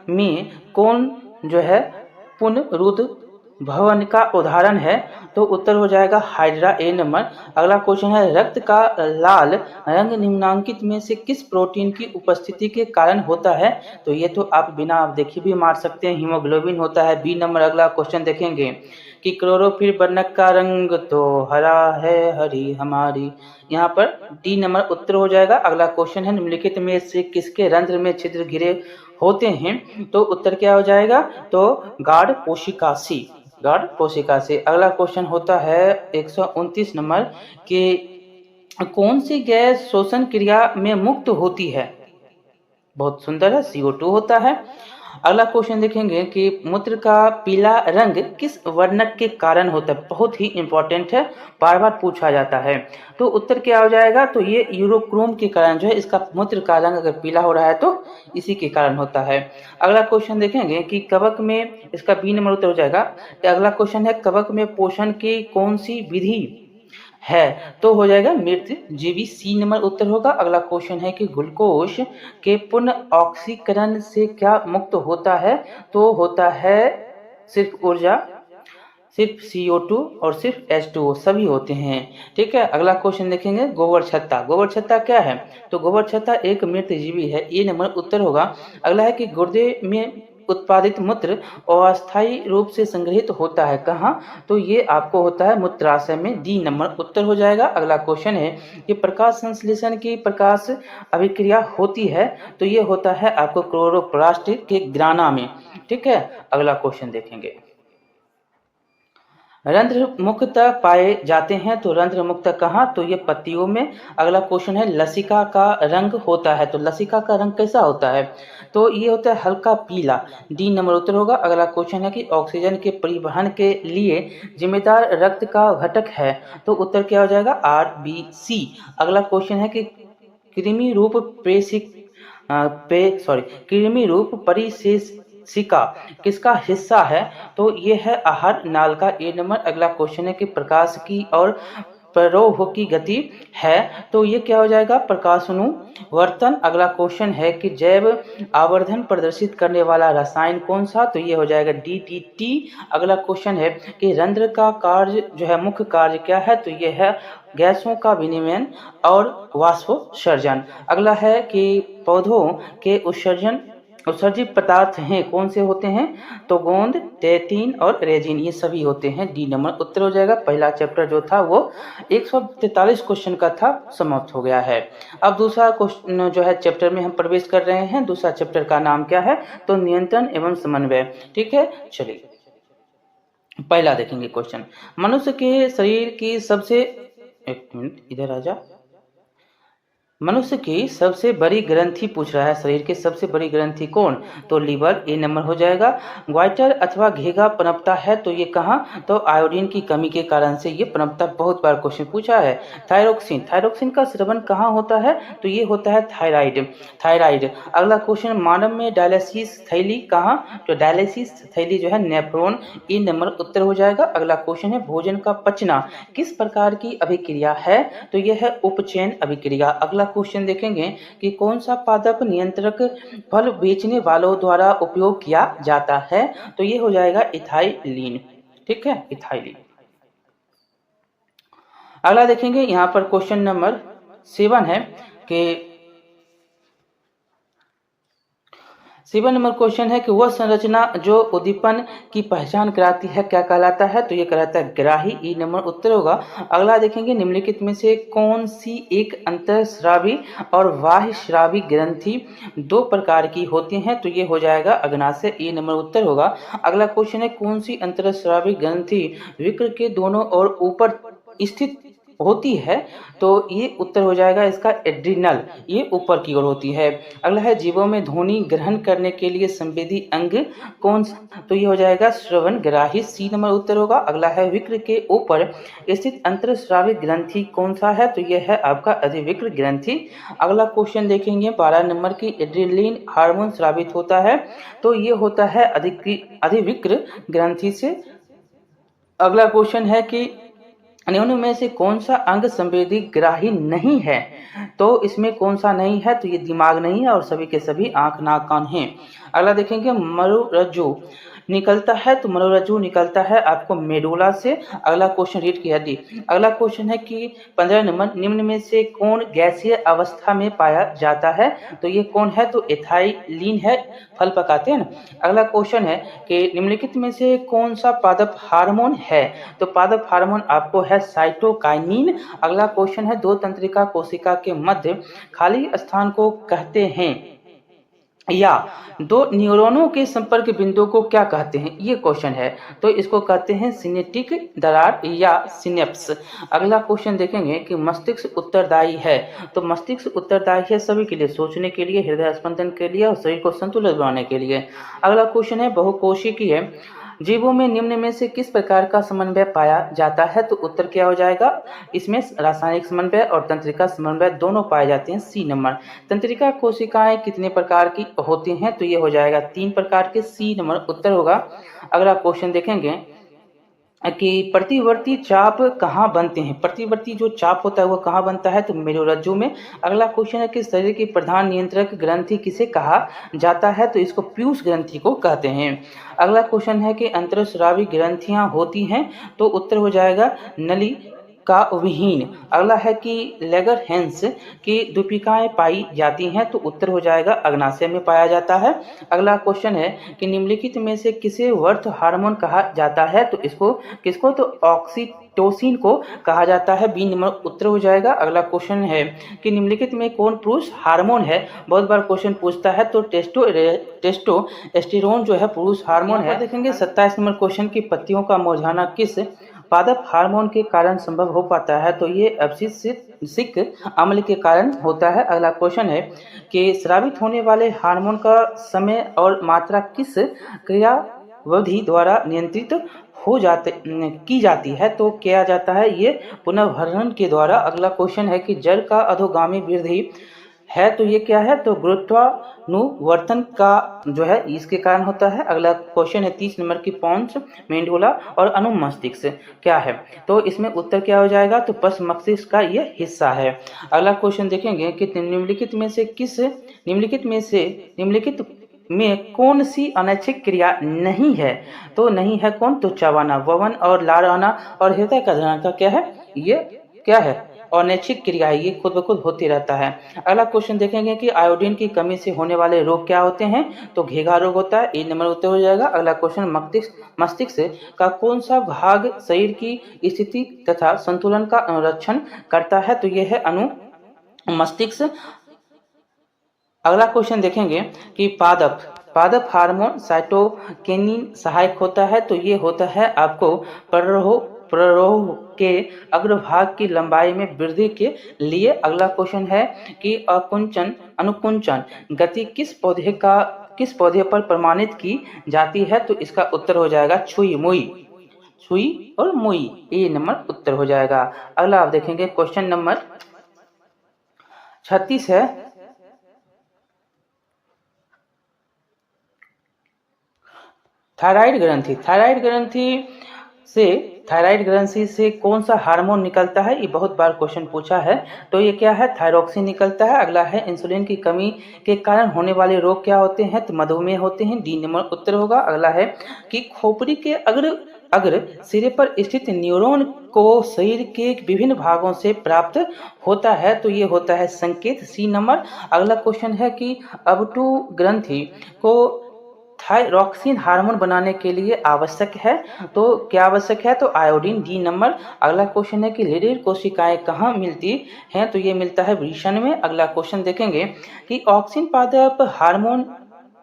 में कौन जो है पुनरुद्ध भवन का उदाहरण है, तो उत्तर हो जाएगा हाइड्रा, ए नंबर। अगला क्वेश्चन है रक्त का लाल रंग निम्नांकित में से किस प्रोटीन की उपस्थिति के कारण होता है, तो ये तो आप बिना आप देखे भी मार सकते हैं, हीमोग्लोबिन होता है, बी नंबर। अगला क्वेश्चन देखेंगे कि क्लोरोफिल वर्णक का रंग तो हरा है, हरी हमारी, यहाँ पर डी नंबर उत्तर हो जाएगा। अगला क्वेश्चन है निम्नलिखित में से किसके रंध्र में छिद्र घिरे होते हैं, तो उत्तर क्या हो जाएगा, तो गाढ़ कोशिका से। अगला क्वेश्चन होता है 129 नंबर कि कौन सी गैस श्वसन क्रिया में मुक्त होती है, बहुत सुंदर है, CO2 होता है। अगला क्वेश्चन देखेंगे कि मूत्र का पीला रंग किस वर्णक के कारण होता है, बहुत ही इंपॉर्टेंट है, बार बार पूछा जाता है, तो उत्तर क्या हो जाएगा, तो ये यूरोक्रोम के कारण जो है इसका मूत्र का रंग अगर पीला हो रहा है तो इसी के कारण होता है। अगला क्वेश्चन देखेंगे कि कवक में, इसका बी नंबर उत्तर हो जाएगा। अगला क्वेश्चन है कवक में पोषण की कौन सी विधि है, तो हो जाएगा मृत जीवी, सी नंबर उत्तर होगा। अगला क्वेश्चन है कि ग्लूकोज के पुनः ऑक्सीकरण से क्या मुक्त होता है, तो होता है सिर्फ ऊर्जा, सिर्फ CO2 और सिर्फ H2O सभी होते हैं, ठीक है। अगला क्वेश्चन देखेंगे गोबर छत्ता क्या है, तो गोबर छत्ता एक मृत जीवी है, ए नंबर उत्तर होगा। अगला है कि गुर्दे में उत्पादित मूत्र अस्थायी रूप से संग्रहित होता है कहाँ, तो ये आपको होता है मूत्राशय में, डी नंबर उत्तर हो जाएगा। अगला क्वेश्चन है कि प्रकाश संश्लेषण की प्रकाश अभिक्रिया होती है, तो ये होता है आपको क्लोरोप्लास्ट के ग्राना में, ठीक है। अगला क्वेश्चन देखेंगे रंध्र मुक्तः पाए जाते हैं, तो रंध्र मुक्तः कहाँ, तो ये पत्तियों में। अगला क्वेश्चन है लसिका का रंग होता है, तो लसिका का रंग कैसा होता है, तो ये होता है हल्का पीला। डी नंबर उत्तर होगा। अगला क्वेश्चन है कि ऑक्सीजन के परिवहन के लिए जिम्मेदार रक्त का घटक है, तो उत्तर क्या हो जाएगा, RBC। अगला क्वेश्चन है कि कृमि रूप प्रेसिक कृमि रूप परिशेषिका किसका हिस्सा है, तो ये है आहार नाल का। ए नंबर। अगला क्वेश्चन है कि प्रकाश की और प्ररोह की गति है, तो ये क्या हो जाएगा, प्रकाशानुवर्तन। अगला क्वेश्चन है कि जैव आवर्धन प्रदर्शित करने वाला रसायन कौन सा, तो ये हो जाएगा DDT। अगला क्वेश्चन है कि रंध्र का कार्य जो है, मुख्य कार्य क्या है, तो ये है गैसों का विनिमयन और वाष्पोत्सर्जन। अगला है कि पौधों के उत्सर्जित पदार्थ हैं कौन से होते हैं, तो गोंद, टेटिन और रेजिन, ये सभी होते हैं। डी नंबर उत्तर हो जाएगा। पहला चैप्टर जो था वो 143 क्वेश्चन का था, समाप्त हो गया है। अब दूसरा क्वेश्चन जो है चैप्टर में हम प्रवेश कर रहे हैं। दूसरा चैप्टर का नाम क्या है, तो नियंत्रण एवं समन्वय। ठीक है, चलिए पहला देखेंगे क्वेश्चन। मनुष्य के शरीर की सबसे, एक मिनट इधर आ जा। मनुष्य की सबसे बड़ी ग्रंथि पूछ रहा है, शरीर की सबसे बड़ी ग्रंथि कौन, तो लीवर। ए नंबर हो जाएगा। ग्वाइटर अथवा घेगा पनपता है, तो ये कहाँ, तो आयोडीन की कमी के कारण से ये पनपता। बहुत बार क्वेश्चन पूछा है। थायरोक्सिन, थायरोक्सिन का स्रवन कहाँ होता है, तो ये होता है थायराइड। अगला क्वेश्चन, मानव में डायलिसिस थैली कहाँ, तो डायलिसिस थैली जो है नेफ्रॉन। ए नंबर उत्तर हो जाएगा। अगला क्वेश्चन है भोजन का पचना किस प्रकार की अभिक्रिया है, तो यह है उपचयन अभिक्रिया। अगला क्वेश्चन देखेंगे कि कौन सा पादप नियंत्रक फल बेचने वालों द्वारा उपयोग किया जाता है, तो ये हो जाएगा इथाइलिन। ठीक है, इथाइलिन। अगला देखेंगे यहाँ पर क्वेश्चन नंबर 7 है कि 7 नंबर क्वेश्चन है कि वह संरचना जो उद्दीपन की पहचान कराती है क्या कहलाता है, तो ये कहलाता है ग्राही। ई नंबर उत्तर होगा। अगला देखेंगे निम्नलिखित में से कौन सी एक अंतःस्रावी और बाह्य स्रावी ग्रंथि दो प्रकार की होती हैं, तो ये हो जाएगा अग्नाशय। ई नंबर उत्तर होगा। अगला क्वेश्चन है कौन सी अंतःस्रावी ग्रंथि विक्र के दोनों ओर ऊपर स्थित होती है, तो ये उत्तर हो जाएगा इसका एड्रिनल, ये ऊपर की ओर होती है। अगला है जीवों में ध्वनि ग्रहण करने के लिए संवेदी अंग कौन सा, तो ये हो जाएगा श्रवण ग्राही। सी नंबर उत्तर होगा। अगला है विक्र के ऊपर स्थित अंतःस्रावी ग्रंथि कौन सा है, तो ये है आपका अधिविक्र ग्रंथि। अगला क्वेश्चन देखेंगे 12 नंबर की, एड्रिनलिन हार्मोन स्रावित होता है, तो ये होता है अधिविक्र ग्रंथि से। अगला क्वेश्चन है कि निम्न में से कौन सा अंग संवेदी ग्राही नहीं है, तो इसमें कौन सा नहीं है, तो ये दिमाग नहीं है और सभी के सभी आंख नाक कान हैं। अगला देखेंगे मरोरज्जु निकलता है, तो मनोरज्जु निकलता है आपको मेडुला से। अगला क्वेश्चन रीढ़ की हड्डी। अगला क्वेश्चन है कि 15 नंबर, निम्न में से कौन गैसीय अवस्था में पाया जाता है, तो ये कौन है, तो एथाइलिन है, फल पकाते हैं ना। अगला क्वेश्चन है कि निम्नलिखित में से कौन सा पादप हार्मोन है, तो पादप हार्मोन आपको है साइटोकाइनिन। अगला क्वेश्चन है दो तंत्रिका कोशिका के मध्य खाली स्थान को कहते हैं, या दो न्यूरॉनों के संपर्क बिंदु को क्या कहते हैं, ये क्वेश्चन है, तो इसको कहते हैं सिनेप्टिक दरार या सिनेप्स। अगला क्वेश्चन देखेंगे कि मस्तिष्क उत्तरदायी है, तो मस्तिष्क उत्तरदायी है सभी के लिए, सोचने के लिए, हृदय स्पंदन के लिए और शरीर को संतुलित बनाने के लिए। अगला क्वेश्चन है बहुकोशिकीय जीवों में निम्न में से किस प्रकार का समन्वय पाया जाता है, तो उत्तर क्या हो जाएगा, इसमें रासायनिक समन्वय और तंत्रिका समन्वय दोनों पाए जाते हैं। C number. तंत्रिका कोशिकाएं कितने प्रकार की होती हैं, तो ये हो जाएगा 3 प्रकार के। सी नंबर उत्तर होगा। अगला क्वेश्चन देखेंगे कि प्रतिवर्ती चाप कहाँ बनते हैं, प्रतिवर्ती जो चाप होता है वो कहाँ बनता है, तो मेरुरज्जु में। अगला क्वेश्चन है कि शरीर की प्रधान नियंत्रक ग्रंथि किसे कहा जाता है, तो इसको पीयूष ग्रंथि को कहते हैं। अगला क्वेश्चन है कि अंतःस्रावी ग्रंथियां होती हैं, तो उत्तर हो जाएगा नली का विहीन। अगला है कि लेगरहेंस की दीपिकाएं पाई जाती हैं, तो उत्तर हो जाएगा अग्नाशय में पाया जाता है। अगला क्वेश्चन है कि निम्नलिखित में से किसे वर्थ हार्मोन कहा जाता है, तो इसको किसको, तो ऑक्सीटोसिन को कहा जाता है। बी नंबर उत्तर हो जाएगा। अगला क्वेश्चन है कि निम्नलिखित में कौन पुरुष हार्मोन है, बहुत बार क्वेश्चन पूछता है, तो टेस्टोस्टेरोन जो है पुरुष हार्मोन है। देखेंगे 27 नंबर क्वेश्चन की पत्तियों का मुरझाना किस पादप हार्मोन के कारण संभव हो पाता है, तो ये अब्सिसिक अम्ल के कारण होता है। अगला क्वेश्चन है कि स्रावित होने वाले हार्मोन का समय और मात्रा किस क्रियाविधि द्वारा नियंत्रित की जाती है, तो किया जाता है ये पुनर्भरण के द्वारा। अगला क्वेश्चन है कि जल का अधोगामी वृद्धि है, तो ये क्या है, तो गुरुत्वानुवर्तन का जो है इसके कारण होता है। अगला क्वेश्चन है 30 नंबर की पॉन्स मेंडुला और अनुमस्तिष्क क्या है, तो इसमें उत्तर क्या हो जाएगा, तो पश्च मस्तिष्क का ये हिस्सा है। अगला क्वेश्चन देखेंगे कि निम्नलिखित में कौन सी अनैच्छिक क्रिया नहीं है, तो नहीं है कौन, तो चबाना, ववन और लार आना और हृदय का धड़कन का क्या है, ये क्या है, अनैच्छिक क्रिया है, ये खुद ब खुद होती रहता है। अगला क्वेश्चन देखेंगे कि आयोडीन की कमी से होने वाले रोग क्या होते हैं, तो घेघा रोग होता है, 1 नंबर उत्तर हो जाएगा। अगला क्वेश्चन मस्तिष्क का कौन सा भाग शरीर की स्थिति तथा संतुलन का अनुरक्षण करता है, तो यह है अनुमस्तिष्क। अगला क्वेश्चन देखेंगे कि पादप हार्मोन साइटोकिनिन सहायक होता है, तो ये होता है आपको प्ररोह के अग्रभाग की लंबाई में वृद्धि के लिए। अगला क्वेश्चन है कि अनुकुंचन गति किस पौधे पर प्रमाणित की जाती है, तो इसका उत्तर हो जाएगा छुई और मुई, ए नंबर उत्तर हो जाएगा। अगला आप देखेंगे क्वेश्चन नंबर 36 है थायराइड ग्रंथि से कौन सा हार्मोन निकलता है, ये बहुत बार क्वेश्चन पूछा है, तो ये क्या है, थायरॉक्सिन निकलता है। अगला है इंसुलिन की कमी के कारण होने वाले रोग क्या होते हैं, तो मधुमेह होते हैं, डी नंबर उत्तर होगा। अगला है कि खोपड़ी के अग्र सिरे पर स्थित न्यूरॉन को शरीर के विभिन्न भागों से प्राप्त होता है, तो ये होता है संकेत, सी नंबर। अगला क्वेश्चन है कि अबटू ग्रंथि को थायरॉक्सिन हार्मोन बनाने के लिए आवश्यक है, तो क्या आवश्यक है, तो आयोडीन, डी नंबर। अगला क्वेश्चन है कि लिडिर कोशिकाएं कहाँ मिलती हैं, तो ये मिलता है वृषण में। अगला क्वेश्चन देखेंगे कि ऑक्सिन पादप हार्मोन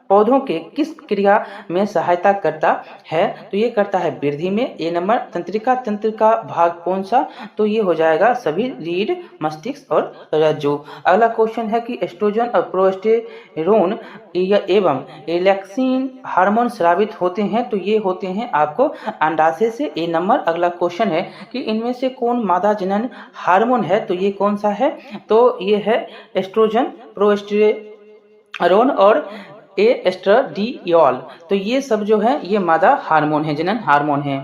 पौधों के किस क्रिया में सहायता करता है, तो ये करता है वृद्धि में, ए नंबर। तंत्रिका तंत्र का भाग कौन सा, तो ये हो जाएगा सभी रीढ़, मस्तिष्क और रज्जु। अगला क्वेश्चन है कि एस्ट्रोजन और प्रोजेस्टेरोन एवं रिलैक्सिन हार्मोन स्रावित होते हैं, तो ये होते हैं आपको अंडाशय से, ए नंबर। अगला क्वेश्चन है कि इनमें से कौन मादा जनन हार्मोन है, तो ये कौन सा है, तो ये है एस्ट्रोजन, प्रोजेस्टेरोन और एस्ट्राडियोल, तो ये सब जो है ये मादा हार्मोन है, जनन हार्मोन है।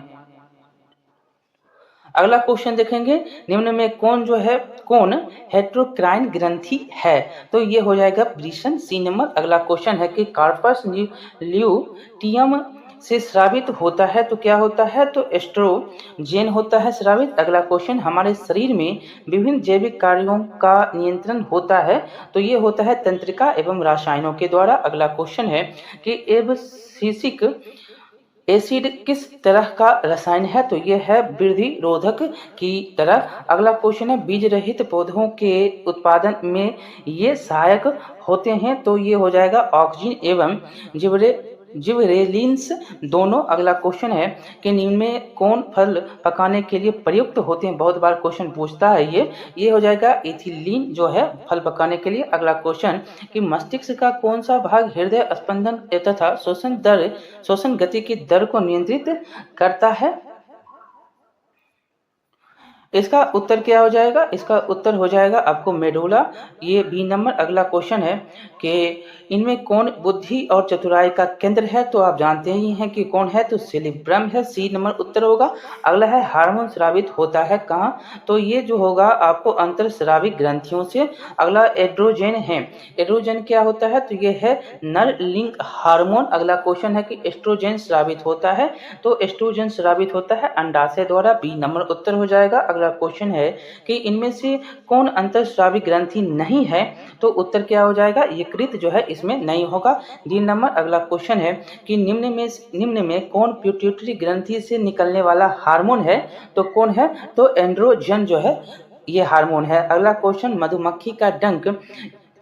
अगला क्वेश्चन देखेंगे निम्न में कौन हेट्रोक्राइन ग्रंथि है, तो ये हो जाएगा वृषण, सी नंबर। अगला क्वेश्चन है कि कार्पस ल्यूटियम से स्रावित होता है, तो क्या होता है, तो एस्ट्रोजेन होता है स्रावित। अगला क्वेश्चन हमारे शरीर में विभिन्न जैविक कार्यों का नियंत्रण होता है, तो ये होता है तंत्रिका एवं रसायनों के द्वारा। अगला क्वेश्चन है कि एब्सिसिक एसिड किस तरह का रसायन है, तो यह है वृद्धि रोधक की तरह। अगला क्वेश्चन है बीज रहित पौधों के उत्पादन में ये सहायक होते हैं, तो ये हो जाएगा ऑक्सीजन एवं जिबरेलिन्स दोनों। अगला क्वेश्चन है कि निम्न में कौन फल पकाने के लिए प्रयुक्त होते हैं, बहुत बार क्वेश्चन पूछता है ये हो जाएगा इथिलीन जो है फल पकाने के लिए। अगला क्वेश्चन कि मस्तिष्क का कौन सा भाग हृदय स्पंदन तथा श्वसन गति की दर को नियंत्रित करता है, इसका उत्तर क्या हो जाएगा, इसका उत्तर हो जाएगा आपको मेडुला, ये बी नंबर। अगला क्वेश्चन है कि इनमें कौन बुद्धि और चतुराई का केंद्र है, तो आप जानते ही हैं कि कौन है, तो सेरिब्रम है, सी नंबर उत्तर होगा। अगला है हार्मोन स्रावित होता है कहाँ, तो ये जो होगा आपको अंतरस्रावी ग्रंथियों से। अगला एड्रोजन है, एड्रोजन क्या होता है, तो ये है नर लिंग हार्मोन। अगला क्वेश्चन है कि एस्ट्रोजन स्रावित होता है, तो एस्ट्रोजन स्रावित होता है अंडाशय द्वारा, बी नंबर उत्तर हो जाएगा। अगला क्वेश्चन है कि इनमें से कौन अंतरस्रावी ग्रंथि नहीं है, तो उत्तर क्या हो जाएगा, यकृत जो है इसमें नहीं होगा, डी नंबर। अगला क्वेश्चन है कि निम्न में कौन पिट्यूटरी ग्रंथि से निकलने वाला हार्मोन है, तो कौन है, तो एंड्रोजन जो है ये हार्मोन है। अगला क्वेश्चन मधुमक्खी का डंक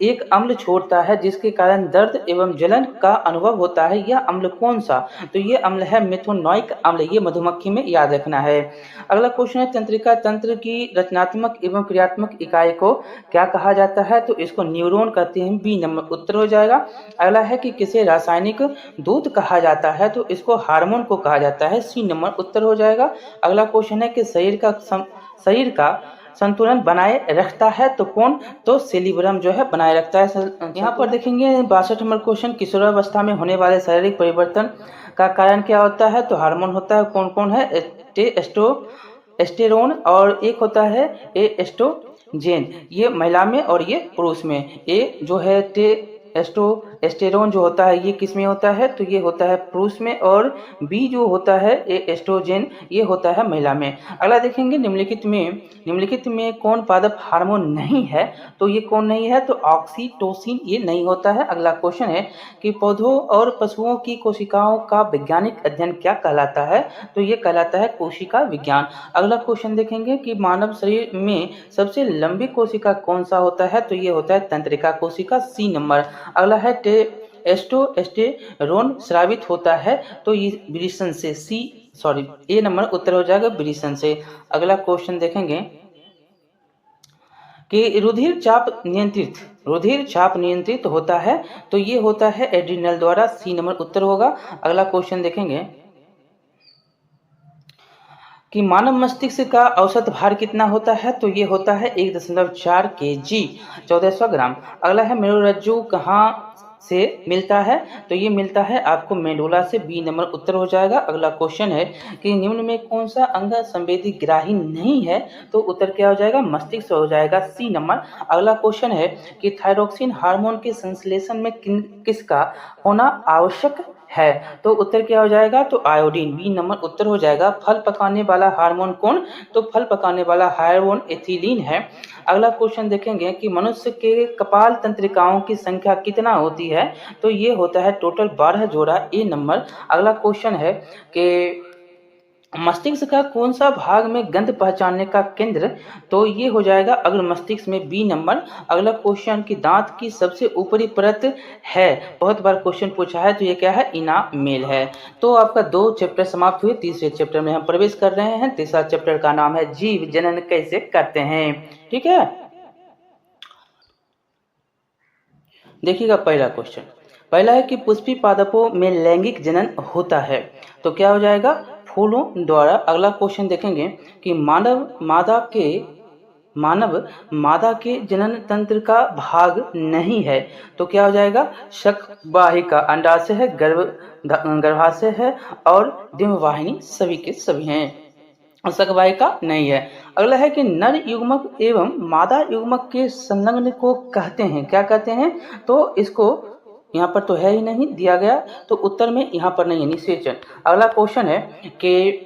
एक अम्ल छोड़ता है जिसके कारण दर्द एवं जलन का अनुभव होता है, यह अम्ल कौन सा? तो ये अम्ल है मेथोनोइक अम्ल, ये मधुमक्खी में याद रखना है। अगला क्वेश्चन है तंत्रिका तंत्र की रचनात्मक एवं क्रियात्मक इकाई को क्या कहा जाता है? तो इसको न्यूरॉन कहते हैं, बी नंबर उत्तर हो जाएगा। अगला है कि किसे रासायनिक दूत कहा जाता है? तो इसको हार्मोन को कहा जाता है, सी नंबर उत्तर हो जाएगा। अगला क्वेश्चन है कि शरीर का संतुलन बनाए रखता है तो कौन? तो सेलिब्रम जो है बनाए रखता है। यहाँ पर देखेंगे 62 नंबर क्वेश्चन, किशोरावस्था में होने वाले शारीरिक परिवर्तन का कारण क्या होता है? तो हार्मोन होता है, कौन कौन है? एस्टेरोन और एक होता है एस्ट्रोजेन, ये महिला में और ये पुरुष में। ए जो है एस्टेरोन जो होता है ये किस में होता है? तो ये होता है पुरुष में, और बी जो होता है एस्ट्रोजेन ये होता है महिला में। अगला देखेंगे निम्नलिखित में कौन पादप हार्मोन नहीं है? तो ये कौन नहीं है? तो ऑक्सीटोसिन ये नहीं होता है। अगला क्वेश्चन है कि पौधों और पशुओं की कोशिकाओं का वैज्ञानिक अध्ययन क्या कहलाता है? तो ये कहलाता है कोशिका विज्ञान। अगला क्वेश्चन देखेंगे कि मानव शरीर में सबसे लंबी कोशिका कौन सा होता है? तो ये होता है तंत्रिका कोशिका, सी नंबर। अगला है एस्टेरोन स्रावित होता है तो ये वृषण से, ए नंबर उत्तर हो जाएगा वृषण से। अगला क्वेश्चन देखेंगे कि रुधिर चाप नियंत्रित होता है तो ये होता है एड्रिनल द्वारा, सी नंबर उत्तर होगा। अगला क्वेश्चन देखेंगे कि मानव मस्तिष्क का औसत भार कितना होता है? तो ये होता है 1.4 kg 1400 ग्राम। अगला है मेरुरज्जु कहाँ से मिलता है? तो ये मिलता है आपको मेडुला से, बी नंबर उत्तर हो जाएगा। अगला क्वेश्चन है कि निम्न में कौन सा अंग संवेदी ग्राही नहीं है? तो उत्तर क्या हो जाएगा? मस्तिष्क हो जाएगा, सी नंबर। अगला क्वेश्चन है कि थायरोक्सिन हार्मोन के संश्लेषण में किसका होना आवश्यक है? तो उत्तर क्या हो जाएगा? तो आयोडीन, बी नंबर उत्तर हो जाएगा। फल पकाने वाला हार्मोन कौन? तो फल पकाने वाला हार्मोन एथिलीन है। अगला क्वेश्चन देखेंगे कि मनुष्य के कपाल तंत्रिकाओं की संख्या कितना होती है? तो ये होता है टोटल 12 जोड़ा, ए नंबर। अगला क्वेश्चन है कि मस्तिष्क का कौन सा भाग में गंध पहचानने का केंद्र? तो ये हो जाएगा अग्र मस्तिष्क में, बी नंबर। अगला क्वेश्चन कि दांत की सबसे ऊपरी परत है, बहुत बार क्वेश्चन पूछा है, तो ये क्या है? इनामेल है। तो आपका 2 चैप्टर समाप्त हुए, तीसरे चैप्टर में हम प्रवेश कर रहे हैं। तीसरा चैप्टर का नाम है जीव जनन कैसे करते हैं। ठीक है, देखिएगा पहला क्वेश्चन। पहला है कि पुष्पी पादपों में लैंगिक जनन होता है, तो क्या हो जाएगा? फूलों द्वारा। अगला क्वेश्चन देखेंगे कि मानव मादा के जनन तंत्र का भाग नहीं है, तो क्या हो जाएगा? शकवाहिका, अंडाशय है, गर्भाशय है और डिंबवाहिनी सभी के सभी हैं, शकवाहिका नहीं है। अगला है कि नर युग्मक एवं मादा युग्मक के संलग्न को कहते हैं, क्या कहते हैं? तो इसको यहाँ पर तो है ही नहीं दिया गया, तो उत्तर में यहाँ पर नहीं है, निषेचन। अगला क्वेश्चन है कि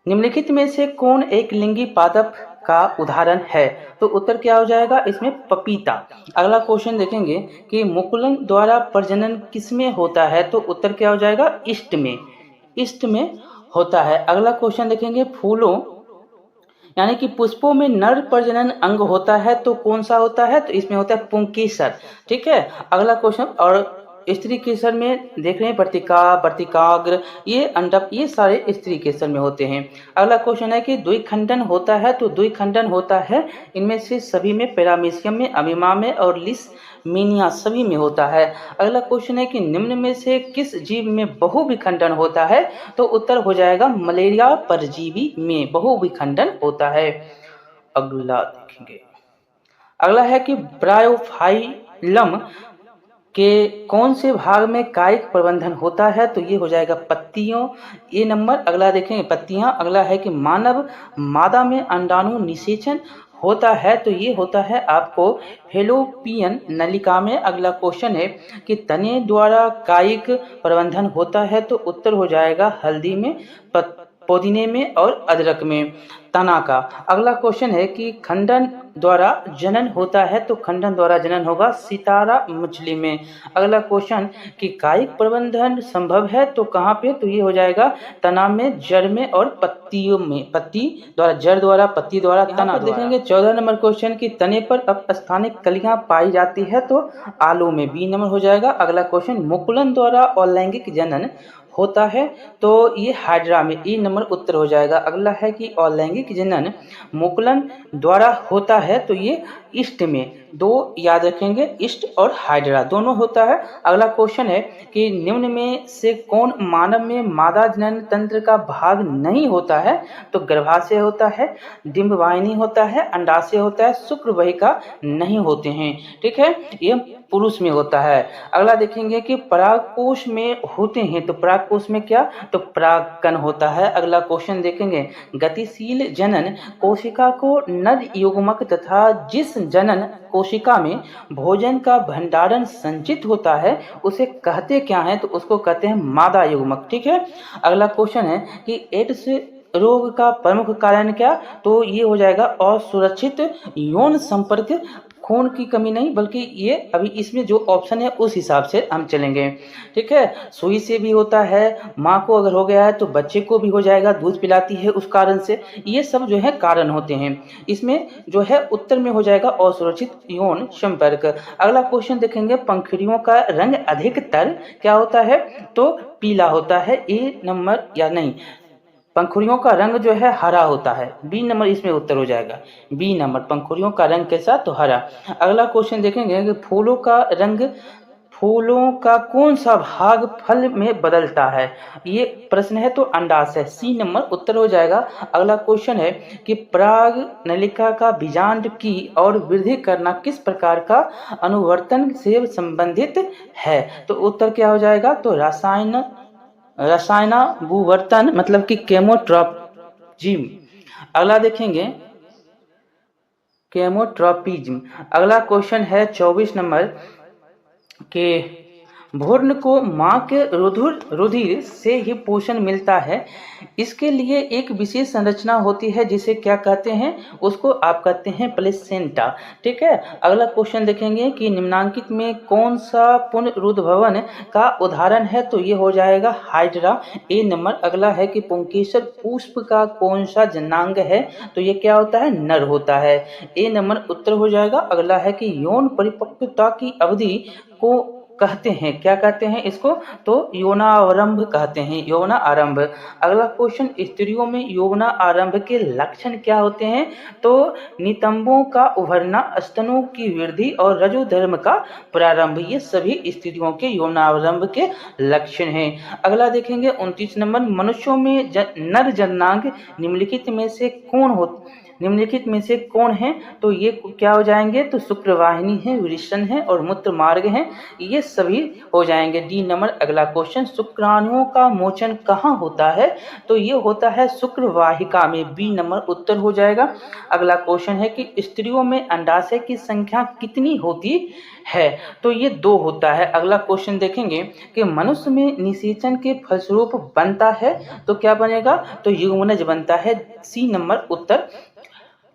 निम्नलिखित में से कौन एक लिंगी पादप का उदाहरण है? तो उत्तर क्या हो जाएगा? इसमें पपीता। अगला क्वेश्चन देखेंगे कि मुकुलन द्वारा प्रजनन किसमें होता है? तो उत्तर क्या हो जाएगा? इष्ट में होता है। अगला क्वेश्चन देखेंगे फूलों यानी कि पुष्पों में नर प्रजनन अंग होता है तो कौन सा होता है? तो इसमें होता है पुंकेसर। ठीक है, अगला क्वेश्चन, और स्त्री केसर में देख रहे हैं वर्तिकाग्र, ये अंडप, ये सारे स्त्री केसर में होते हैं। अगला क्वेश्चन है कि द्विखंडन होता है, तो द्विखंडन होता है इनमें से सभी में, पैरामीशियम में, अमीमा में और लिसमीनिया सभी में होता है। अगला क्वेश्चन है कि निम्न में से किस जीव में बहुविखंडन होता है? तो उत्तर हो जाएगा मलेरिया परजीवी में बहुविखंडन होता है। अगला देखेंगे, अगला है कि ब्रायोफाइलम के कौन से भाग में कायिक प्रबंधन होता है? तो ये हो जाएगा पत्तियों, ए नंबर। अगला देखेंगे पत्तियां। अगला है कि मानव मादा में अंडाणु निषेचन होता है, तो ये होता है आपको फेलोपियन नलिका में। अगला क्वेश्चन है कि तने द्वारा कायिक प्रबंधन होता है, तो उत्तर हो जाएगा हल्दी में। पुदीने में और अदरक में। तना का। अगला क्वेश्चन है कि खंडन द्वारा जनन होता है, तो खंडन द्वारा जनन होगा सितारा मछली में। अगला क्वेश्चन कि कायिक प्रबंधन संभव है, तो कहाँ पे, तो ये हो जाएगा तना में, जड़ में और पत्तियों में। पत्ती द्वारा, जड़ द्वारा, पत्ती द्वारा, तना द्वारा। देखेंगे 14 नंबर क्वेश्चन की तने पर अपस्थानिक कलियां पाई जाती है, तो आलू में। बी नंबर हो जाएगा। अगला क्वेश्चन मुकुलन द्वारा अलैंगिक जनन होता है, तो ये हाइड्रा में। ई नंबर उत्तर हो जाएगा। अगला है कि अलैंगिक जनन मुकुलन द्वारा होता है, तो ये ईस्ट में। दो याद रखेंगे, ईस्ट और हाइड्रा दोनों होता है। अगला क्वेश्चन है कि निम्न में से कौन मानव में मादा जनन तंत्र का भाग नहीं होता है, तो गर्भाशय होता है, डिंबवाहिनी होता है, अंडाशय होता है, शुक्रवाहिका नहीं होते हैं। ठीक है, ये पुरुष में होता है। अगला देखेंगे कि परागकोश में होते हैं, तो परागकोश में क्या, तो परागकण होता है। अगला क्वेश्चन देखेंगे गतिशील जनन कोशिका को नर युग्मक तथा जिस जनन कोशिका में भोजन का भंडारण संचित होता है उसे कहते क्या है, तो उसको कहते हैं मादा युग्मक। ठीक है। अगला क्वेश्चन है कि एड्स रोग का प्रमुख कारण क्या, तो ये हो जाएगा असुरक्षित यौन संपर्क। खून की कमी नहीं, बल्कि ये अभी इसमें जो ऑप्शन है उस हिसाब से हम चलेंगे। ठीक है, सुई से भी होता है, माँ को अगर हो गया है तो बच्चे को भी हो जाएगा, दूध पिलाती है उस कारण से। ये सब जो है कारण होते हैं। इसमें जो है उत्तर में हो जाएगा असुरक्षित यौन संपर्क। अगला क्वेश्चन देखेंगे पंखुड़ियों का रंग अधिकतर क्या होता है, तो पीला होता है। ए नंबर या नहीं, पंखुड़ियों का रंग जो है हरा होता है। बी नंबर इसमें उत्तर हो जाएगा। बी नंबर, पंखुड़ियों का रंग कैसा, तो हरा। अगला क्वेश्चन देखेंगे कि फूलों का रंग, फूलों का कौन सा भाग फल में बदलता है, ये प्रश्न है, तो अंडाशय। सी नंबर उत्तर हो जाएगा। अगला क्वेश्चन है कि पराग नलिका का बीजांड की और वृद्धि करना किस प्रकार का अनुवर्तन से संबंधित है, तो उत्तर क्या हो जाएगा, तो रसायनानुवर्तन मतलब कि केमोट्रॉपिज्म। अगला देखेंगे केमोट्रॉपिज्म। अगला क्वेश्चन है 24 नंबर के भ्रूण को मां के रुधिर से ही पोषण मिलता है। इसके लिए एक विशेष संरचना होती है जिसे क्या कहते हैं, उसको आप कहते हैं प्लेसेंटा। ठीक है। अगला क्वेश्चन देखेंगे कि निम्नांकित में कौन सा पुनरुद्भवन का उदाहरण है, तो ये हो जाएगा हाइड्रा। ए नंबर। अगला है कि पुंकेसर पुष्प का कौन सा जनांग है, तो ये क्या होता है, नर होता है। ए नंबर उत्तर हो जाएगा। अगला है कि यौन परिपक्वता की अवधि को कहते हैं, क्या कहते हैं इसको, तो यौनारंभ कहते हैं, यौना आरंभ। अगला क्वेश्चन स्त्रियों में यौना आरंभ के लक्षण क्या होते हैं, तो नितंबों का उभरना, स्तनों की वृद्धि और रजोधर्म का प्रारंभ, ये सभी स्त्रियों के यौनारंभ के लक्षण हैं। अगला देखेंगे 29 नंबर, मनुष्यों में नर जननांग निम्नलिखित में से कौन है, तो ये क्या हो जाएंगे, तो शुक्रवाहिनी है, वृषण है और मूत्र मार्ग है, ये सभी हो जाएंगे। D number. अगला क्वेश्चन शुक्राणुओं का मोचन कहाँ होता है, तो ये होता है शुक्रवाहिका में। बी नंबर उत्तर हो जाएगा। अगला क्वेश्चन है कि स्त्रियों में अंडाशय की संख्या कितनी होती है, तो ये 2 होता है। अगला क्वेश्चन देखेंगे कि मनुष्य में निषेचन के फलस्वरूप बनता है, तो क्या बनेगा, तो युग्मनज बनता है। सी नंबर उत्तर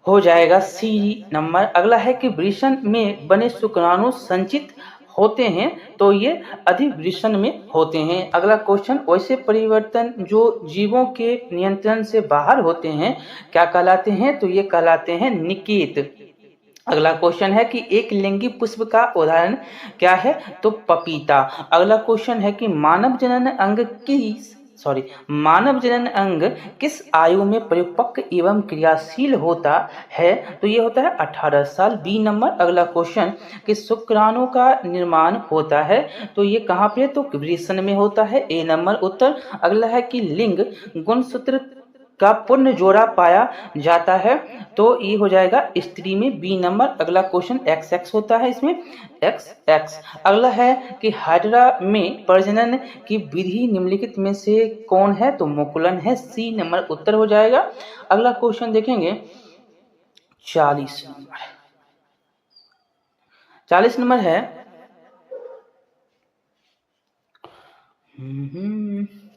हो जाएगा। C number. अगला है कि वृषण में बने शुक्राणु संचित होते हैं, तो ये अधिवृषण में होते हैं। अगला क्वेश्चन, वैसे परिवर्तन जो जीवों के नियंत्रण से बाहर होते हैं क्या कहलाते हैं, तो ये कहलाते हैं निकेत। अगला क्वेश्चन है कि एक लिंगी पुष्प का उदाहरण क्या है, तो पपीता। अगला क्वेश्चन है कि मानव जनन अंग किस आयु में परिपक्व एवं क्रियाशील होता है, तो ये होता है 18 साल। B number. अगला क्वेश्चन कि शुक्राणु का निर्माण होता है, तो ये कहाँ पे, तो वृषण में होता है। ए नंबर उत्तर। अगला है कि लिंग गुणसूत्र का पूर्ण जोड़ा पाया जाता है, तो ये हो जाएगा स्त्री में। B number. अगला क्वेश्चन XX होता है, इसमें XX। अगला है कि हाइड्रा में प्रजनन की विधि निम्नलिखित में से कौन है, तो मुकुलन है। सी नंबर उत्तर हो जाएगा। अगला क्वेश्चन देखेंगे 40 नंबर है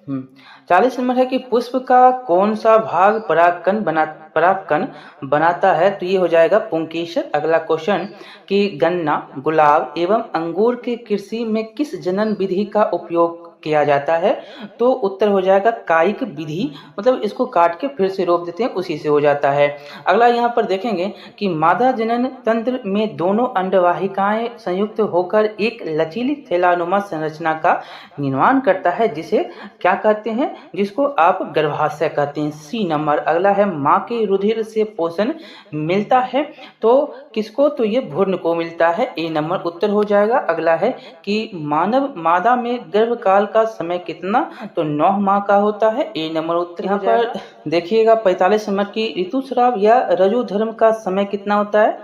हम्म, 40 नंबर है कि पुष्प का कौन सा भाग परागकण बनाता है, तो ये हो जाएगा पुंकेसर। अगला क्वेश्चन कि गन्ना, गुलाब एवं अंगूर के कृषि में किस जनन विधि का उपयोग किया जाता है, तो उत्तर हो जाएगा कायिक विधि, मतलब इसको काट के फिर से रोप देते हैं, उसी से हो जाता है। अगला यहाँ पर देखेंगे कि मादा जनन तंत्र में दोनों अंडवाहिकाएं संयुक्त होकर एक लचीली थैलानुमा संरचना का निर्माण करता है, जिसे क्या कहते हैं, जिसको आप गर्भाशय कहते हैं। C number. अगला है माँ के रुधिर से पोषण मिलता है, तो किसको, तो ये भ्रूण को मिलता है। ए नंबर उत्तर हो जाएगा। अगला है कि मानव मादा में गर्भकाल का समय कितना, तो 9 माह का होता है। ए नंबर उत्तर। यहाँ पर देखिएगा 45 नंबर की ऋतुस्राव या रजोधर्म का समय कितना होता है,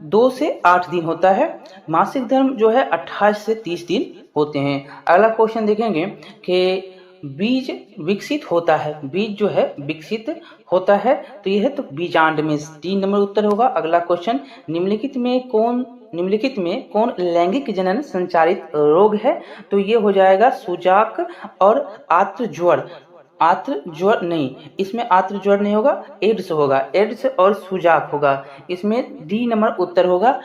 2 से 8 दिन होता है। मासिक धर्म जो है 28 से 30 दिन होते हैं। अगला क्वेश्चन देखेंगे कि बीज विकसित होता है, बीज जो है विकसित होता है, तो यह है तो बीजांड में। 3 नंबर उत्तर होगा। अगला क्वेश्चन निम्नलिखित में कौन लैंगिक जनन संचारित रोग है, तो ये हो जाएगा सुजाक और आत्र ज्वर नहीं, इसमें आत्र ज्वर नहीं होगा, एड्स होगा, एड्स और सुजाक होगा। इसमें डी नंबर उत्तर होगा।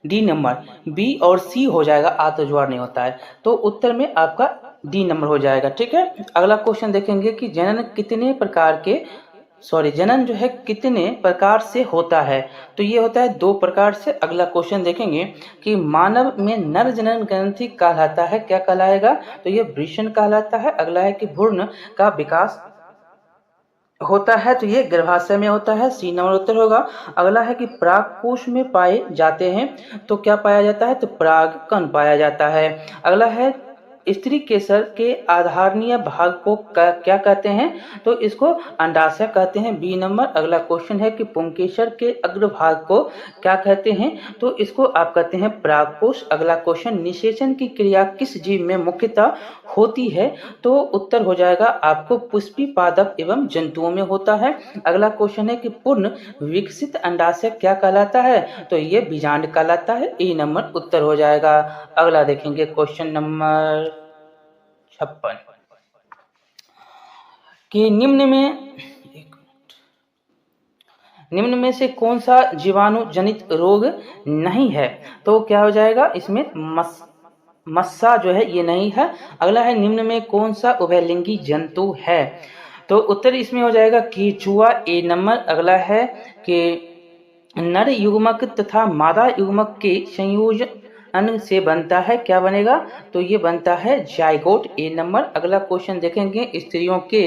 D number. बी और सी हो जाएगा, आत्र ज्वर नहीं होता है, तो उत्तर में आपका डी नंबर हो जाएगा। ठीक है। अगला क्वेश्चन देखेंगे कि जनन जो है कितने प्रकार से होता है, तो ये होता है 2 प्रकार से। अगला क्वेश्चन देखेंगे कि मानव में नर जनन ग्रंथि कहलाता है, क्या कहलाएगा, तो ये वृषण कहलाता है। अगला है कि भ्रूण का विकास होता है, तो ये गर्भाशय में होता है। सी नंबर उत्तर होगा। अगला है कि परागकोश में पाए जाते हैं, तो क्या पाया जाता है, तो परागकण पाया जाता है। अगला है स्त्री केसर के आधारणीय भाग को क्या कहते हैं, तो इसको अंडाशय कहते हैं। B number. अगला क्वेश्चन है कि पुंकेसर के अग्रभाग को क्या कहते हैं, तो इसको आप कहते हैं परागकोश। अगला क्वेश्चन निषेचन की क्रिया किस जीव में मुख्यतः होती है, तो उत्तर हो जाएगा आपको पुष्पी पादप एवं जंतुओं में होता है। अगला क्वेश्चन है कि पूर्ण विकसित अंडाशय क्या कहलाता है, तो ये बीजांड कहलाता है। ए नंबर उत्तर हो जाएगा। अगला देखेंगे क्वेश्चन नंबर 56 कि निम्न में से कौन सा जीवाणु जनित रोग नहीं है, तो क्या हो जाएगा, इसमें मस्सा जो है ये नहीं है। अगला है निम्न में कौन सा उभयलिंगी जंतु है, तो उत्तर इसमें हो जाएगा कीचुआ। ए नंबर। अगला है कि नर युग्मक तथा मादा युग्मक के संयोजन से बनता है, क्या बनेगा, तो ये बनता है जाइगोट। ए नंबर। अगला क्वेश्चन देखेंगे स्त्रियों के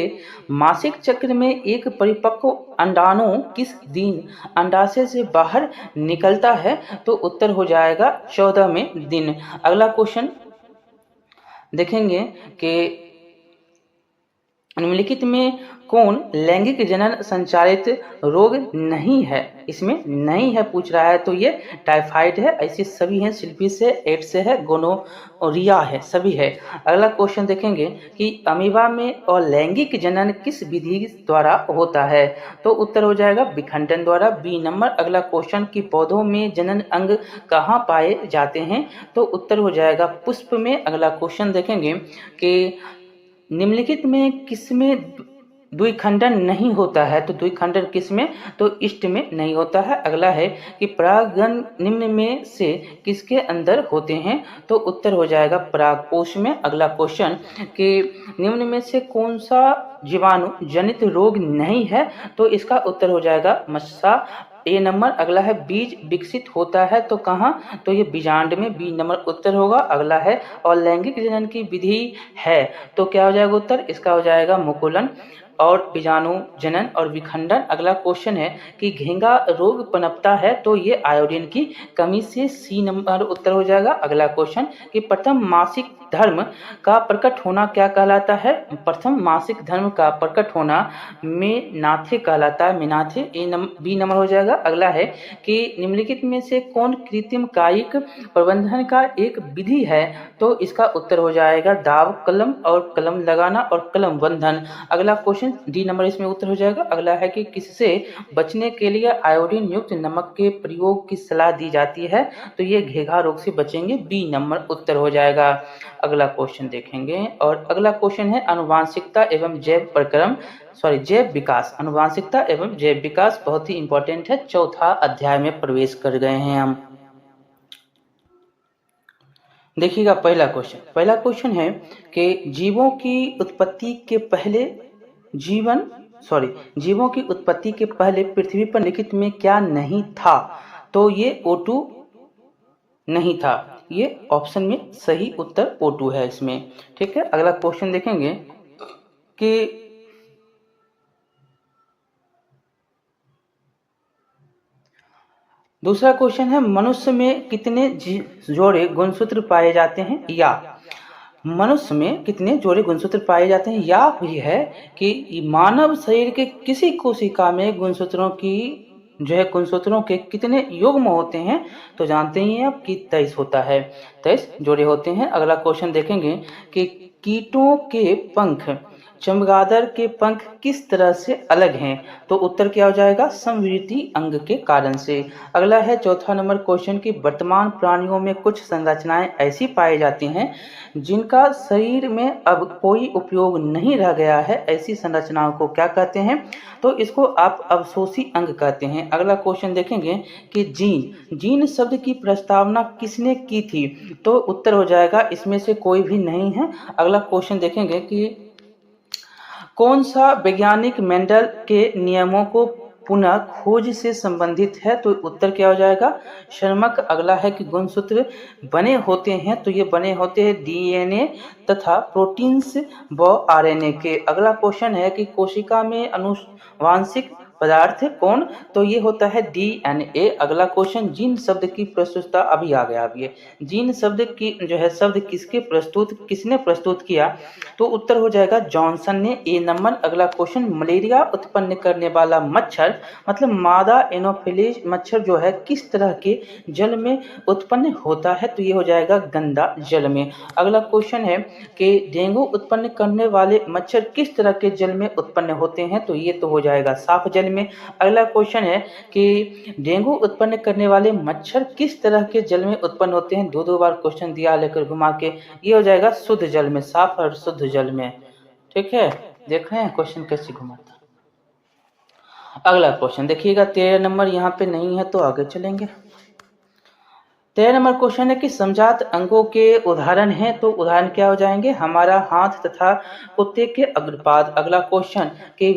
मासिक चक्र में एक परिपक्व अंडाणु किस दिन अंडाशय से बाहर निकलता है, तो उत्तर हो जाएगा 14वें दिन। अगला क्वेश्चन देखेंगे कि निम्नलिखित में कौन लैंगिक जनन संचारित रोग नहीं है, इसमें नहीं है पूछ रहा है, तो ये टाइफाइड है, ऐसे सभी हैं, सिल्फिस है, एड्स है, गोनोरिया है, सभी है। अगला क्वेश्चन देखेंगे कि अमीबा में अलैंगिक जनन किस विधि द्वारा होता है, तो उत्तर हो जाएगा विखंडन द्वारा। B number. अगला क्वेश्चन कि पौधों में जनन अंग कहाँ पाए जाते हैं, तो उत्तर हो जाएगा पुष्प में। अगला क्वेश्चन देखेंगे कि निम्नलिखित में किसमें द्विखंडन नहीं होता है, तो द्विखंडन किसमें, तो इष्ट में नहीं होता है। अगला है कि परागण निम्न में से किसके अंदर होते हैं, तो उत्तर हो जाएगा परागकोश में। अगला क्वेश्चन कि निम्न में से कौन सा जीवाणु जनित रोग नहीं है, तो इसका उत्तर हो जाएगा मस्सा। ए नंबर। अगला है बीज विकसित होता है तो कहाँ, तो ये बीजांड में। बी नंबर उत्तर होगा। अगला है और लैंगिक जनन की विधि है, तो क्या हो जाएगा उत्तर, इसका हो जाएगा मुकुलन और बीजाणु जनन और विखंडन। अगला क्वेश्चन है कि घेंगा रोग पनपता है, तो ये आयोडीन की कमी से। सी नंबर उत्तर हो जाएगा। अगला क्वेश्चन कि प्रथम मासिक धर्म का प्रकट होना क्या कहलाता है, प्रथम मासिक धर्म का प्रकट होना मेनाथे कहलाता है, मेनाथे। बी नंबर हो जाएगा। अगला है कि निम्नलिखित में से कौन कृत्रिम कायिक प्रबंधन का एक विधि है, तो इसका उत्तर हो जाएगा दाव कलम और कलम लगाना और कलम बंधन। अगला क्वेश्चन डी नंबर इसमें उत्तर हो जाएगा। अगला है कि किससे बचने के लिए आयोडीन युक्त नमक के प्रयोग की सलाह दी जाती है, तो ये घेघा रोग से बचेंगे। बी नंबर उत्तर हो जाएगा। अगला क्वेश्चन देखेंगे। और अगला क्वेश्चन है आनुवांशिकता एवं जैव विकास। आनुवांशिकता एवं जैव विकास बहुत ही इंपॉर्टेंट है, चौथा अध्याय में प्रवेश कर गए हैं हम। देखिएगा पहला क्वेश्चन है कि जीवों की उत्पत्ति के पहले पृथ्वी पर निम्नलिखित में क्या नहीं था? तो ये O2 नहीं था, ये ऑप्शन में सही उत्तर O2 है इसमें। ठीक है, अगला क्वेश्चन देखेंगे कि दूसरा क्वेश्चन है मनुष्य में कितने जोड़े गुणसूत्र पाए जाते हैं? या मनुष्य में कितने जोड़े गुणसूत्र पाए जाते हैं, या भी है कि मानव शरीर के किसी कोशिका में गुणसूत्रों के कितने युग्म होते हैं? तो जानते ही हैं आप कि 23 होता है, 23 जोड़े होते हैं। अगला क्वेश्चन देखेंगे कि कीटों के पंख चमगादड़ के पंख किस तरह से अलग हैं? तो उत्तर क्या हो जाएगा? समवृद्धि अंग के कारण से। अगला है चौथा नंबर क्वेश्चन की वर्तमान प्राणियों में कुछ संरचनाएं ऐसी पाई जाती हैं जिनका शरीर में अब कोई उपयोग नहीं रह गया है, ऐसी संरचनाओं को क्या कहते हैं? तो इसको आप अवशोषी अंग कहते हैं। अगला क्वेश्चन देखेंगे कि जीन शब्द की प्रस्तावना किसने की थी? तो उत्तर हो जाएगा इसमें से कोई भी नहीं है। अगला क्वेश्चन देखेंगे कि कौन सा वैज्ञानिक मेंडल के नियमों को पुनः खोज से संबंधित है? तो उत्तर क्या हो जाएगा? शर्मक। अगला है कि गुणसूत्र बने होते हैं, तो ये बने होते हैं डीएनए तथा प्रोटीन्स व आरएनए के। अगला क्वेश्चन है कि कोशिका में आनुवांशिक पदार्थ कौन? तो ये होता है डीएनए। अगला क्वेश्चन जीन शब्द की प्रस्तुतता अभी आ गया। अभी जीन शब्द की शब्द किसने प्रस्तुत किया? तो उत्तर हो जाएगा जॉनसन ने, ए नंबर। अगला क्वेश्चन मलेरिया उत्पन्न करने वाला मच्छर मतलब मादा एनोफिलीज मच्छर जो है किस तरह के जल में उत्पन्न होता है? तो ये हो जाएगा गंदा जल में। अगला क्वेश्चन है कि डेंगू उत्पन्न करने वाले मच्छर किस तरह के जल में उत्पन्न होते हैं? तो ये तो हो जाएगा साफ जल में। अगला क्वेश्चन है कि डेंगू उत्पन्न करने वाले मच्छर किस तरह के जल में उत्पन्न होते हैं? दो बार क्वेश्चन दिया लेकर घुमा के। ये हो जाएगा शुद्ध जल में, साफ और शुद्ध जल में। ठीक है, देख रहे हैं क्वेश्चन कैसे घुमाता। अगला क्वेश्चन देखिएगा 13 नंबर, यहाँ पे नहीं है तो आगे चलेंगे। 13 नंबर क्वेश्चन है कि समजात अंगों के उदाहरण हैं, तो उदाहरण क्या हो जाएंगे? हमारा हाथ तथा कुत्ते के अग्रपाद। अगला क्वेश्चन कि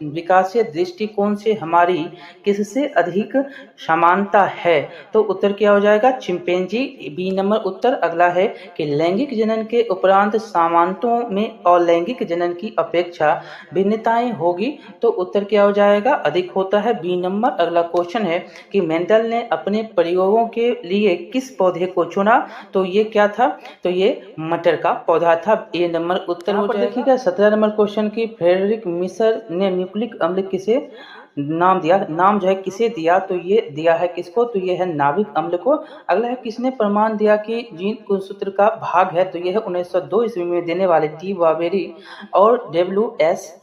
विकासीय दृष्टिकोण से हमारी किससे अधिक समानता है? तो उत्तर क्या हो जाएगा? चिंपैंजी, बी नंबर उत्तर। अगला है कि लैंगिक जनन के उपरांत समानताओं में अलैंगिक जनन की अपेक्षा भिन्नताएं होगी, तो उत्तर क्या हो जाएगा? अधिक होता है, बी नंबर। अगला क्वेश्चन है कि मेंडल ने अपने प्रयोगों के लिए किस पौधे को चुना? तो ये क्या था? तो ये मटर का पौधा था, ए नंबर उत्तर हो जाएगा। देखिएगा 17 नंबर क्वेश्चन की फ्रेडरिक मिशर ने न्यूक्लिक अम्ल किसे नाम दिया? नाम जो है किसे दिया? तो ये दिया है किसको? तो ये है नाभिक अम्ल को। अगला है किसने प्रमाण दिया कि जीन गुणसूत्र का भाग है? तो यह है 1902 ईस्वी में देने वाले टी बावेरी और WS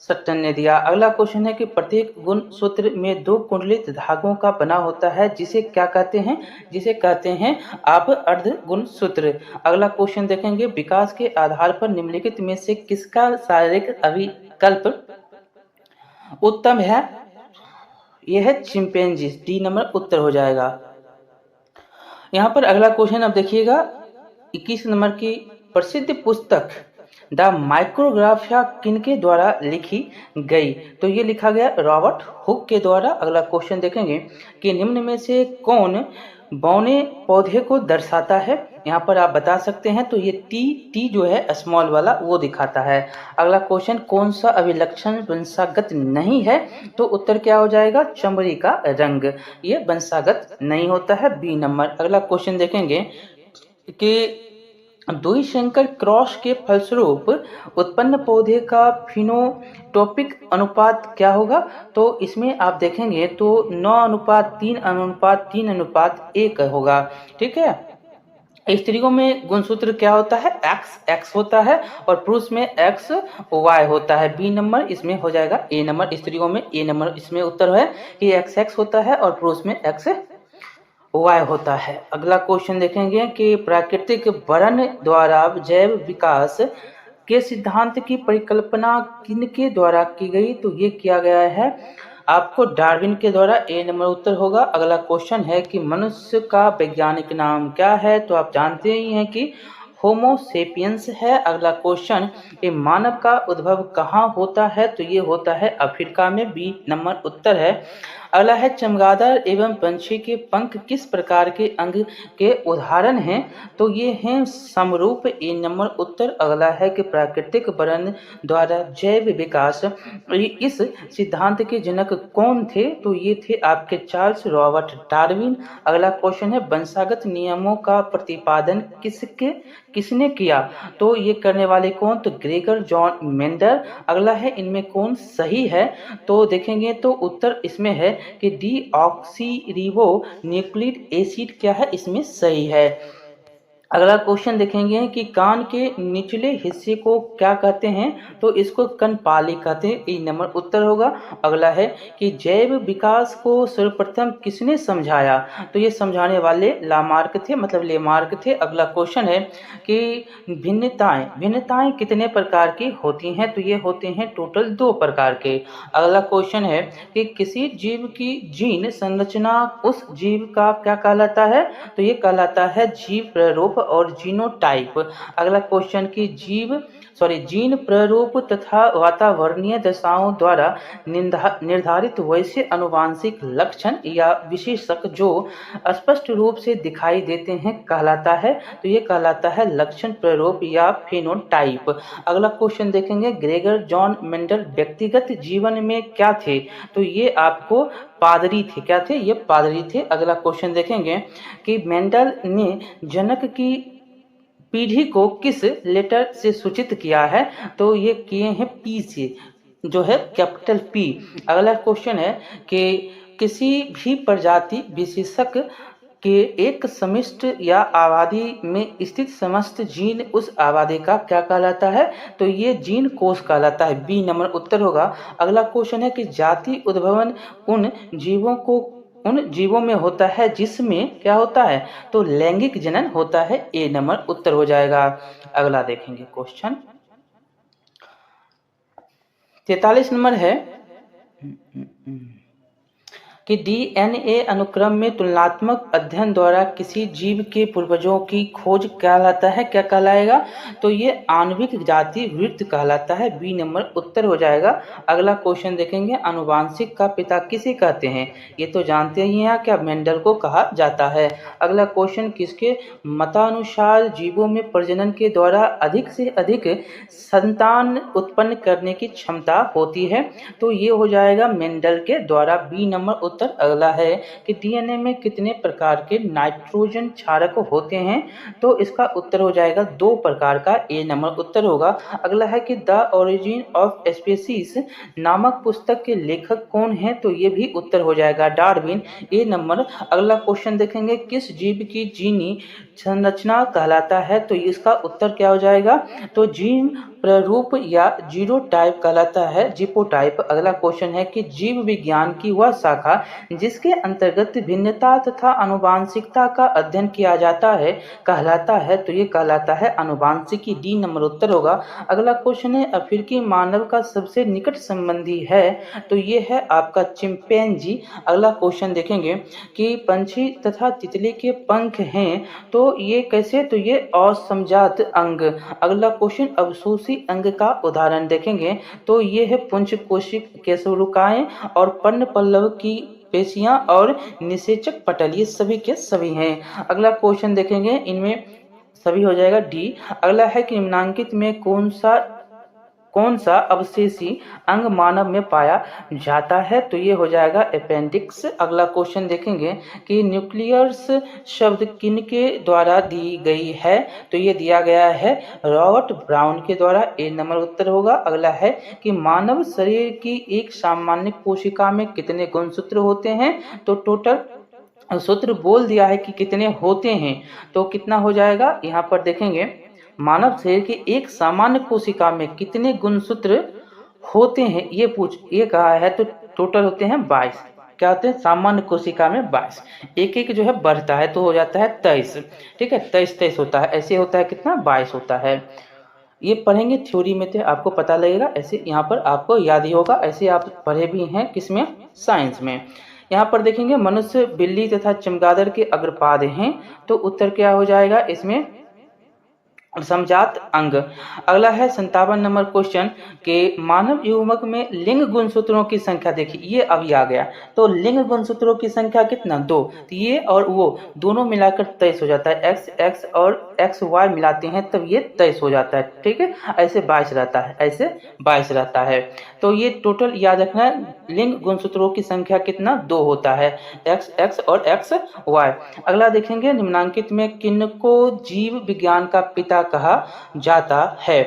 सट्टन ने दिया। अगला क्वेश्चन है कि प्रत्येक गुणसूत्र में 2 कुंडलित धागों का बना होता है, जिसे क्या कहते हैं? जिसे कहते हैं आप अर्ध गुणसूत्र। अगला क्वेश्चन देखेंगे विकास के आधार पर निम्नलिखित में से किसका शारीरिक अभिकल्प उत्तम है? यह है चिंपैंजी, डी नंबर उत्तर हो जाएगा। यहाँ पर अगला क्वेश्चन अब देखिएगा 21 नंबर की प्रसिद्ध पुस्तक द माइक्रोग्राफिया किनके द्वारा लिखी गई? तो ये लिखा गया रॉबर्ट हुक के द्वारा। अगला क्वेश्चन देखेंगे कि निम्न में से कौन बौने पौधे को दर्शाता है? यहाँ पर आप बता सकते हैं, तो ये टी जो है स्मॉल वाला वो दिखाता है। अगला क्वेश्चन कौन सा अभिलक्षण वंशागत नहीं है? तो उत्तर क्या हो जाएगा? चमड़ी का रंग, ये वंशागत नहीं होता है, बी नंबर। अगला क्वेश्चन देखेंगे कि द्विसंकर क्रॉस के फलस्वरूप उत्पन्न पौधे का फिनोटॉपिक अनुपात क्या होगा? तो इसमें आप देखेंगे तो 9:3:3:1 होगा। ठीक है, स्त्रियों में गुणसूत्र क्या होता है? X होता है और पुरुष में XY होता है, बी नंबर इसमें हो जाएगा, ए नंबर। स्त्रियों में ए नंबर इसमें उत्तर है कि XX होता है और पुरुष में X वाय होता है। अगला क्वेश्चन देखेंगे कि प्राकृतिक वर्ण द्वारा जैव विकास के सिद्धांत की परिकल्पना किनके द्वारा की गई? तो ये किया गया है आपको डार्विन के द्वारा। ए नंबर उत्तर होगा। अगला क्वेश्चन है कि मनुष्य का वैज्ञानिक नाम क्या है? तो आप जानते ही हैं कि होमो सेपियंस है। अगला क्वेश्चन, ये मानव का उद्भव कहाँ होता है? तो ये होता है अफ्रीका में। बी नंबर उत्तर है। अगला है चमगादड़ एवं पंछी के पंख किस प्रकार के अंग के उदाहरण हैं? तो ये हैं समरूप। ए नंबर उत्तर। अगला है कि प्राकृतिक वर्ण द्वारा जैव विकास, इस सिद्धांत के जनक कौन थे? तो ये थे आपके चार्ल्स रॉबर्ट डार्विन। अगला क्वेश्चन है वंशागत नियमों का प्रतिपादन किसने किया? तो ये करने वाले कौन? तो ग्रेगर जॉन मेंडल। अगला है इनमें कौन सही है? तो देखेंगे तो उत्तर इसमें है कि डीऑक्सीरिबो न्यूक्लिक एसिड क्या है इसमें सही है। अगला क्वेश्चन देखेंगे कि कान के निचले हिस्से को क्या कहते हैं? तो इसको कनपाली कहते हैं। ए नंबर उत्तर होगा। अगला है कि जैव विकास को सर्वप्रथम किसने समझाया? तो ये समझाने वाले लामार्क थे, मतलब लेमार्क थे। अगला क्वेश्चन है कि भिन्नताएं कितने प्रकार की होती हैं? तो ये होते हैं टोटल 2 प्रकार के। अगला क्वेश्चन है कि किसी जीव की जीन संरचना उस जीव का क्या कहलाता है? तो ये कहलाता है जीव प्रारूप और जीनोटाइप। अगला क्वेश्चन की जीन प्रारूप तथा वातावरणीय दशाओं द्वारा निर्धारित वैसे आनुवंशिक लक्षण या विशेषक जो स्पष्ट रूप से दिखाई देते हैं कहलाता है? तो ये कहलाता है लक्षण प्रारूप या फेनोटाइप। अगला क्वेश्चन देखेंगे ग्रेगर जॉन मेंडल व्यक्तिगत जीवन में क्या थे? तो ये आपको पादरी थे। क्या थे? ये पादरी थे। अगला क्वेश्चन देखेंगे कि मेंडल ने जनक की पीढ़ी को किस लेटर से सूचित किया है? तो ये किए हैं पी से, जो है कैपिटल पी। अगला क्वेश्चन है कि किसी भी प्रजाति विशेषक के एक समिष्ट या आबादी में स्थित समस्त जीन उस आबादी का क्या कहलाता है? तो ये जीन कोष कहलाता है। बी नंबर उत्तर होगा। अगला क्वेश्चन है कि जाति उद्भवन उन जीवों में होता है जिसमें क्या होता है? तो लैंगिक जनन होता है। ए नंबर उत्तर हो जाएगा। अगला देखेंगे क्वेश्चन 43 नंबर है कि डीएनए अनुक्रम में तुलनात्मक अध्ययन द्वारा किसी जीव के पूर्वजों की खोज कहलाता है? क्या कहलाएगा? तो ये आणविक जाति वृत्त कहलाता है। बी नंबर उत्तर हो जाएगा। अगला क्वेश्चन देखेंगे आनुवांशिक का पिता किसे कहते हैं? ये तो जानते ही हैं क्या, मेंडल को कहा जाता है। अगला क्वेश्चन किसके मतानुसार जीवों में प्रजनन के द्वारा अधिक से अधिक संतान उत्पन्न करने की क्षमता होती है? तो ये हो जाएगा मेंडल के द्वारा। बी नंबर उत्तर। अगला है कि डीएनए में कितने प्रकार के नाइट्रोजन क्षारक होते हैं? तो इसका उत्तर हो जाएगा 2 प्रकार का। ए नंबर उत्तर होगा। अगला है कि द ओरिजिन ऑफ स्पीसीज नामक पुस्तक के लेखक कौन है? तो ये भी उत्तर हो जाएगा डार्विन। ए नंबर। अगला क्वेश्चन देखेंगे किस जीव की जीनी संरचना कहलाता है? तो इसका उत्तर क्या हो जाएगा? तो जीन प्रारूप या जीनोटाइप कहलाता है, जीनोटाइप। अगला क्वेश्चन है कि जीव विज्ञान की वह शाखा जिसके अंतर्गत भिन्नता तथा आनुवंशिकता का अध्ययन किया जाता है कहलाता है? तो ये कहलाता है आनुवंशिकी। डी नंबर उत्तर होगा। अगला क्वेश्चन है अफ्रीकी मानव का सबसे निकट संबंधी है? तो ये है आपका चिंपैंजी। अगला क्वेश्चन देखेंगे कि पंछी तथा तितली के पंख हैं, तो ये कैसे? तो ये असमजात अंग। अगला क्वेश्चन अवशोषी अंग का उदाहरण देखेंगे, तो ये है पुंज कोशिक केशवरुकाएं और पर्ण पल्लव की पेशियां और निषेचक पटल, ये सभी के सभी हैं। अगला क्वेश्चन देखेंगे, इनमें सभी हो जाएगा डी। अगला है कि निम्नांकित में कौन सा अवशेषी अंग मानव में पाया जाता है? तो ये हो जाएगा अपेंडिक्स। अगला क्वेश्चन देखेंगे कि न्यूक्लियस शब्द किनके द्वारा दी गई है? तो ये दिया गया है रॉबर्ट ब्राउन के द्वारा। ए नंबर उत्तर होगा। अगला है कि मानव शरीर की एक सामान्य कोशिका में कितने गुणसूत्र होते हैं? तो टोटल सूत्र बोल दिया है कि कितने होते हैं, तो कितना हो जाएगा यहाँ पर देखेंगे मानव शरीर की एक सामान्य कोशिका में कितने गुणसूत्र होते हैं ये कहा है, तो टोटल होते हैं 22। क्या होते हैं, सामान्य कोशिका में 22, एक एक जो है बढ़ता है तो हो जाता है 23, ठीक है, 23 होता है, ऐसे होता है कितना, 22 होता है। ये पढ़ेंगे थ्योरी में तो आपको पता लगेगा, ऐसे यहाँ पर आपको याद ही होगा, ऐसे आप पढ़े भी हैं किसमें, साइंस में। यहाँ पर देखेंगे मनुष्य, बिल्ली तथा चमगादड़ के अग्रपाद हैं, तो उत्तर क्या हो जाएगा इसमें, समजात अंग। अगला है 57 नंबर क्वेश्चन के मानव युग्मक में लिंग गुणसूत्रों की संख्या, देखिए ये अभी आ गया, तो लिंग गुणसूत्रों की संख्या कितना, 2, तो ये और वो दोनों मिलाकर 23 हो जाता है, एक्स एक्स और एक्स वाई मिलाते हैं तब ये 23 हो जाता है, ठीक है, ऐसे 22 रहता है, ऐसे 22 रहता है। तो ये टोटल याद रखना है, लिंग गुणसूत्रों की संख्या कितना, 2 होता है, एक्स एक्स और एक्स वाई। अगला देखेंगे निम्नांकित में किनको जीव विज्ञान का पिता कहा जाता है,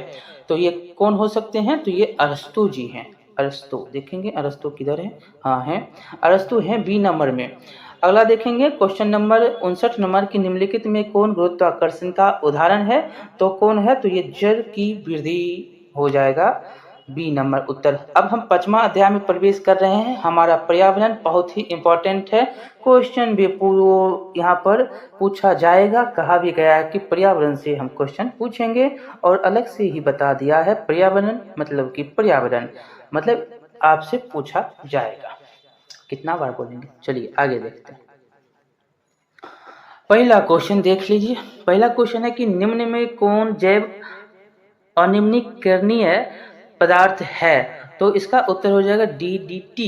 तो ये कौन हो सकते हैं, तो ये अरस्तु जी हैं, अरस्तु, देखेंगे अरस्तु किधर है, हाँ है, अरस्तु हैं बी नंबर में। अगला देखेंगे क्वेश्चन नंबर 59 नंबर की निम्नलिखित में कौन गुरुत्वाकर्षण का उदाहरण है, तो कौन है, तो ये जड़ की वृद्धि हो जाएगा, बी नंबर उत्तर। अब हम 5वां अध्याय में प्रवेश कर रहे हैं, हमारा पर्यावरण बहुत ही इंपॉर्टेंट है, क्वेश्चन भी पूरा यहाँ पर पूछा जाएगा, कहा भी गया है कि पर्यावरण से हम क्वेश्चन पूछेंगे, और अलग से ही बता दिया है पर्यावरण मतलब कि पर्यावरण मतलब आपसे पूछा जाएगा, कितना बार बोलेंगे, चलिए आगे देखते हैं। पहला क्वेश्चन देख लीजिए, पहला क्वेश्चन है कि निम्न में कौन जैव अनिम्नीकरणीय पदार्थ है, तो इसका उत्तर हो जाएगा DDT।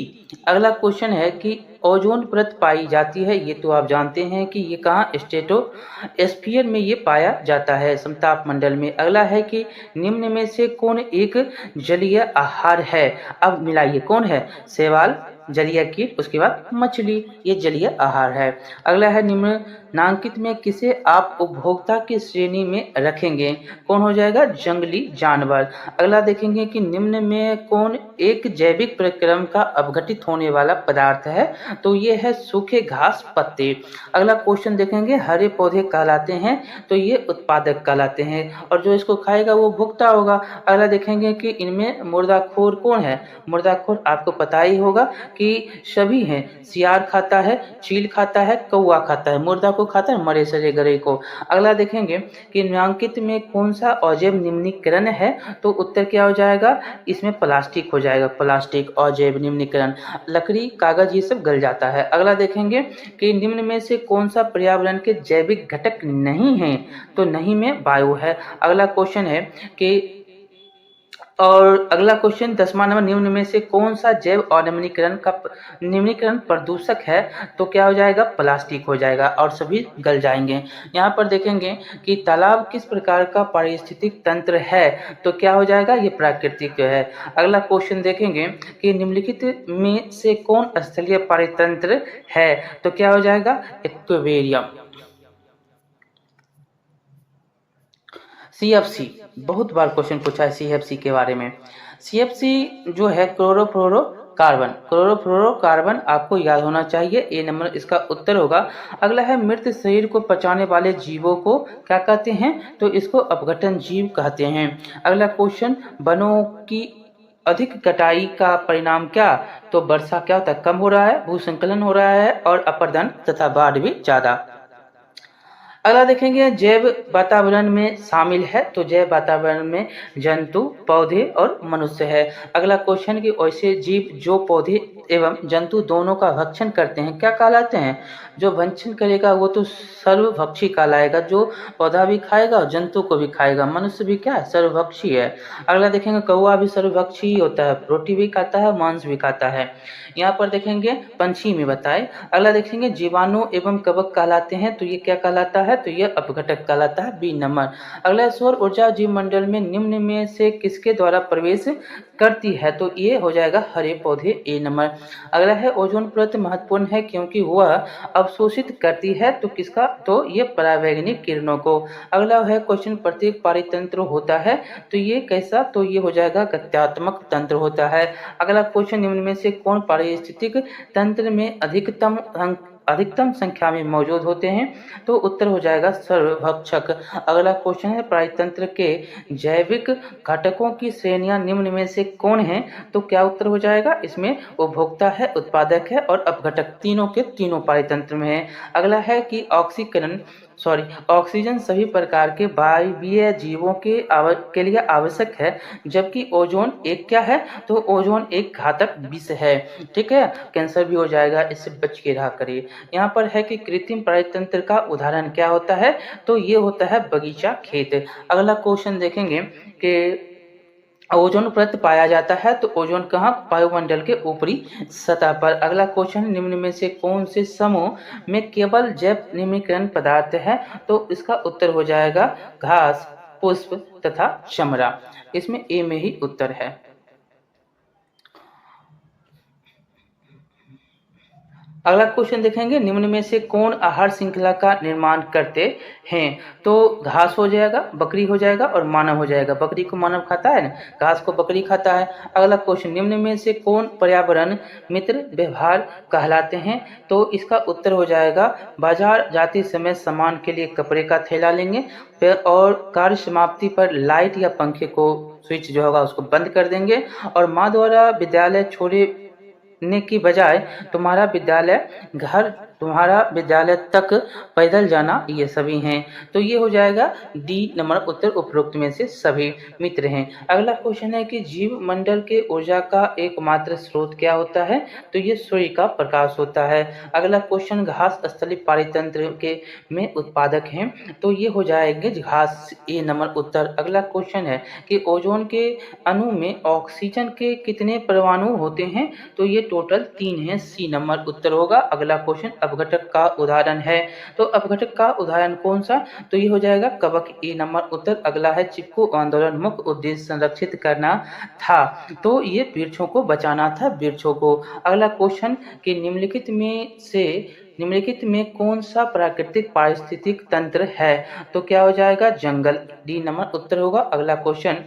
अगला क्वेश्चन है कि ओजोन परत पाई जाती है, ये तो आप जानते हैं कि ये कहाँ, स्ट्रेटोस्फीयर में ये पाया जाता है, समताप मंडल में। अगला है कि निम्न में से कौन एक जलीय आहार है, अब मिलाइए कौन है, शैवाल, जलीय कीट, उसके बाद मछली, ये जलीय आहार है। अगला है निम्नांकित में किसे आप उपभोक्ता की श्रेणी में रखेंगे, कौन हो जाएगा, जंगली जानवर। अगला देखेंगे कि निम्न में कौन एक जैविक प्रक्रम का अपघटित होने वाला पदार्थ है, तो ये है सूखे घास पत्ते। अगला क्वेश्चन देखेंगे हरे पौधे कहलाते हैं, तो ये उत्पादक कहलाते हैं, और जो इसको खाएगा वो भुगता होगा। अगला देखेंगे कि इनमें मुर्दाखोर कौन है, मुर्दाखोर आपको पता ही होगा कि सभी हैं, सियार खाता है, चील खाता है, कौवा खाता है, मुर्दा को खाता है, मरे सरे गरे को। अगला देखेंगे कि निम्नांकित में कौन सा अजैव निम्नीकरण है, तो उत्तर क्या हो जाएगा, इसमें प्लास्टिक हो जाएगा, प्लास्टिक अजैव निम्नीकरण, लकड़ी कागज ये सब गल जाता है। अगला देखेंगे कि निम्न में से कौन सा पर्यावरण के जैविक घटक नहीं है, तो नहीं में वायु है। अगला क्वेश्चन है कि और अगला क्वेश्चन 10वां नंबर, निम्न में से कौन सा जैव निम्नीकरण प्रदूषक है, तो क्या हो जाएगा, प्लास्टिक हो जाएगा, और सभी गल जाएंगे। यहाँ पर देखेंगे कि तालाब किस प्रकार का पारिस्थितिक तंत्र है, तो क्या हो जाएगा, ये प्राकृतिक है। अगला क्वेश्चन देखेंगे कि निम्नलिखित में से कौन स्थलीय पारितंत्र है, तो क्या हो जाएगा, एक्वेरियम। CFC बहुत बार क्वेश्चन पूछा है CFC के बारे में। CFC जो है क्लोरोफ्लोरोकार्बन, क्लोरोफ्लोरोकार्बन आपको याद होना चाहिए, ए नंबर इसका उत्तर होगा। अगला है मृत शरीर को पचाने वाले जीवों को क्या कहते हैं, तो इसको अपघटन जीव कहते हैं। अगला क्वेश्चन, वनों की अधिक कटाई का परिणाम क्या, तो वर्षा क्या होता है, कम हो रहा है, भूसंकलन हो रहा है, और अपरदन तथा बाढ़ भी ज्यादा। अगला देखेंगे जैव वातावरण में शामिल है, तो जैव वातावरण में जंतु, पौधे और मनुष्य है। अगला क्वेश्चन कि ऐसे जीव जो पौधे एवं जंतु दोनों का भक्षण करते हैं क्या कहलाते हैं, जो भक्षण करेगा वो तो सर्वभक्षी कहलाएगा, जो पौधा भी खाएगा और जंतु को भी खाएगा, मनुष्य भी क्या है, सर्वभक्षी है। अगला देखेंगे कौवा भी सर्वभक्षी ही होता है, रोटी भी खाता है, मांस भी खाता है। यहाँ पर देखेंगे पंछी में बताए। अगला देखेंगे जीवाणु एवं कवक कहलाते हैं, तो ये क्या कहलाता है, तो ये अपघटक कहलाता है, बी नंबर। अगला सौर ऊर्जा जीवमंडल में निम्न में से किसके द्वारा प्रवेश करती है, तो ये हो जाएगा हरे पौधे, ए नंबर। अगला है ओजोन परत महत्वपूर्ण है क्योंकि वह अवशोषित करती है, तो किसका, तो ये परावैंगनिक किरणों को। अगला है क्वेश्चन प्रत्येक पारितंत्र होता है, तो ये कैसा, तो ये हो जाएगा गत्यात्मक तंत्र होता है। अगला क्वेश्चन निम्न में से कौन पारिस्थितिक तंत्र में अधिकतम अधिकतम संख्या में मौजूद होते हैं? तो उत्तर हो जाएगा सर्वभक्षक। अगला क्वेश्चन है पारितंत्र के जैविक घटकों की श्रेणियां निम्न में से कौन है? तो क्या उत्तर हो जाएगा? इसमें उपभोक्ता है, उत्पादक है और अपघटक, तीनों के तीनों पारितंत्र में है। अगला है कि ऑक्सीजन सभी प्रकार के वायवीय जीवों के लिए आवश्यक है, जबकि ओजोन एक क्या है? तो ओजोन एक घातक विष है। ठीक है, कैंसर भी हो जाएगा, इससे बच के रहा करिए। यहाँ पर है कि कृत्रिम पारितंत्र का उदाहरण क्या होता है? तो ये होता है बगीचा खेत। अगला क्वेश्चन देखेंगे कि ओजोन परत पाया जाता है, तो ओजोन कहाँ? वायुमंडल के ऊपरी सतह पर। अगला क्वेश्चन, निम्न में से कौन से समूह में केवल जैव निम्नीकरण पदार्थ है? तो इसका उत्तर हो जाएगा घास, पुष्प तथा चमड़ा। इसमें ए में ही उत्तर है। अगला क्वेश्चन देखेंगे, निम्न में से कौन आहार श्रृंखला का निर्माण करते हैं? तो घास हो जाएगा, बकरी हो जाएगा और मानव हो जाएगा। बकरी को मानव खाता है ना, घास को बकरी खाता है। अगला क्वेश्चन, निम्न में से कौन पर्यावरण मित्र व्यवहार कहलाते हैं? तो इसका उत्तर हो जाएगा बाजार जाते समय सामान के लिए कपड़े का थैला लेंगे और कार्य समाप्ति पर लाइट या पंखे को स्विच जो होगा उसको बंद कर देंगे और माँ द्वारा विद्यालय छोड़ने की बजाय तुम्हारा विद्यालय तक पैदल जाना, ये सभी हैं। तो ये हो जाएगा डी नंबर उत्तर उपरोक्त में से सभी मित्र हैं। अगला क्वेश्चन है कि जीव मंडल के ऊर्जा का एकमात्र स्रोत क्या होता है? तो ये सूर्य का प्रकाश होता है। अगला क्वेश्चन, घास स्थलीय पारितंत्र के में उत्पादक हैं, तो ये हो जाएंगे घास, ए नंबर उत्तर। अगला क्वेश्चन है कि ओजोन के अणु में ऑक्सीजन के कितने परमाणु होते हैं? तो ये टोटल 3 है, सी नंबर उत्तर होगा। अगला क्वेश्चन, अपघटक का उदाहरण है, तो अपघटक का उदाहरण कौन सा? तो ये हो जाएगा कवक, ए नंबर उत्तर। अगला है चिपको आंदोलन मुख्य उद्देश्य संरक्षित करना था, तो ये वृक्षों को बचाना था, वृक्षों को। अगला क्वेश्चन कि निम्नलिखित में कौन सा प्राकृतिक पारिस्थितिक तंत्र है? तो क्या हो जाएगा? जंगल, डी नंबर उत्तर होगा। अगला क्वेश्चन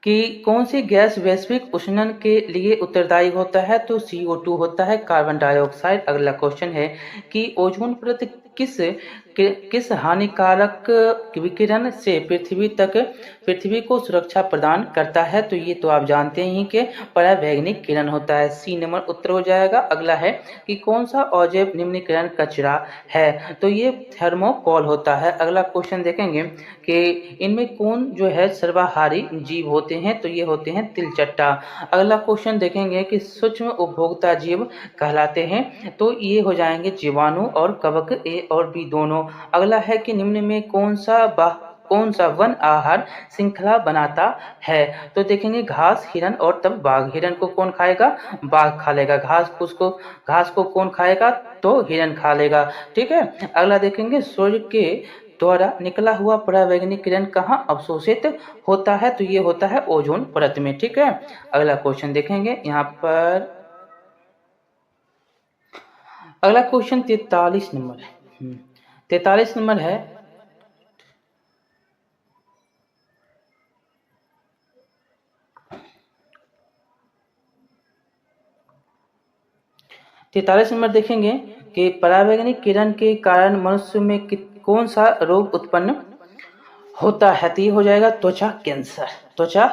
कि कौन सी गैस वैश्विक उष्णन के लिए उत्तरदायी होता है? तो CO2 होता है, कार्बन डाइऑक्साइड। अगला क्वेश्चन है कि ओजोन परत किस हानिकारक विकिरण से पृथ्वी को सुरक्षा प्रदान करता है? तो ये तो आप जानते ही कि परावैंगनिक किरण होता है, सी नंबर उत्तर हो जाएगा। अगला है कि कौन सा अजैव निम्नीकरण कचरा है? तो ये थर्मोकोल होता है। अगला क्वेश्चन देखेंगे कि इनमें कौन जो है सर्वाहारी जीव होते हैं? तो ये होते हैं तिलचट्टा। अगला क्वेश्चन देखेंगे कि सूक्ष्म उपभोक्ता जीव कहलाते हैं, तो ये हो जाएंगे जीवाणु और कवक, ए और बी दोनों। अगला है कि निम्न में कौन सा वन आहार श्रृंखला बनाता है? तो देखेंगे घास, हिरन और तब बाघ। हिरन को कौन खाएगा? बाघ खा लेगा। घास को कौन खाएगा? तो हिरन खा लेगा। ठीक है, अगला देखेंगे सूर्य के द्वारा निकला हुआ परावैंगनिक किरण कहाँ अवशोषित होता है? तो ये होता है ओजोन परत में। ठीक है, अगला क्वेश्चन देखेंगे यहाँ पर। अगला क्वेश्चन 43 नंबर है। 43 नंबर है, 43 नंबर देखेंगे कि परावैंगनिक किरण के कारण मनुष्य में कौन सा रोग उत्पन्न होता है? तो ये हो जाएगा त्वचा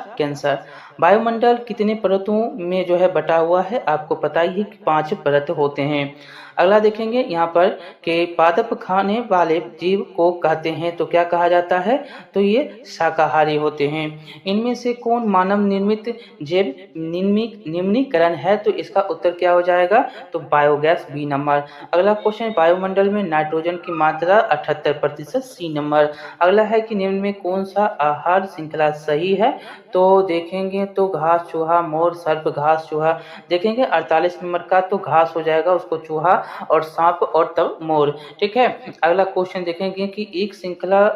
कैंसर। वायुमंडल कितने परतों में जो है बटा हुआ है? आपको पता ही है कि 5 परत होते हैं। अगला देखेंगे यहाँ पर कि पादप खाने वाले जीव को कहते हैं, तो क्या कहा जाता है? तो ये शाकाहारी होते हैं। इनमें से कौन मानव निर्मित जैव निम्नीकरण है? तो इसका उत्तर क्या हो जाएगा? तो बायोगैस, बी नंबर। अगला क्वेश्चन, वायुमंडल में नाइट्रोजन की मात्रा 78%, सी नंबर। अगला है कि निम्न में कौन सा आहार श्रृंखला सही है? तो देखेंगे तो घास, चूहा, मोर, सर्प, घास, चूहा। देखेंगे 48 नंबर का, तो घास हो जाएगा, उसको चूहा और सांप और तब मोर। ठीक है, अगला क्वेश्चन देखेंगे कि एक श्रृंखला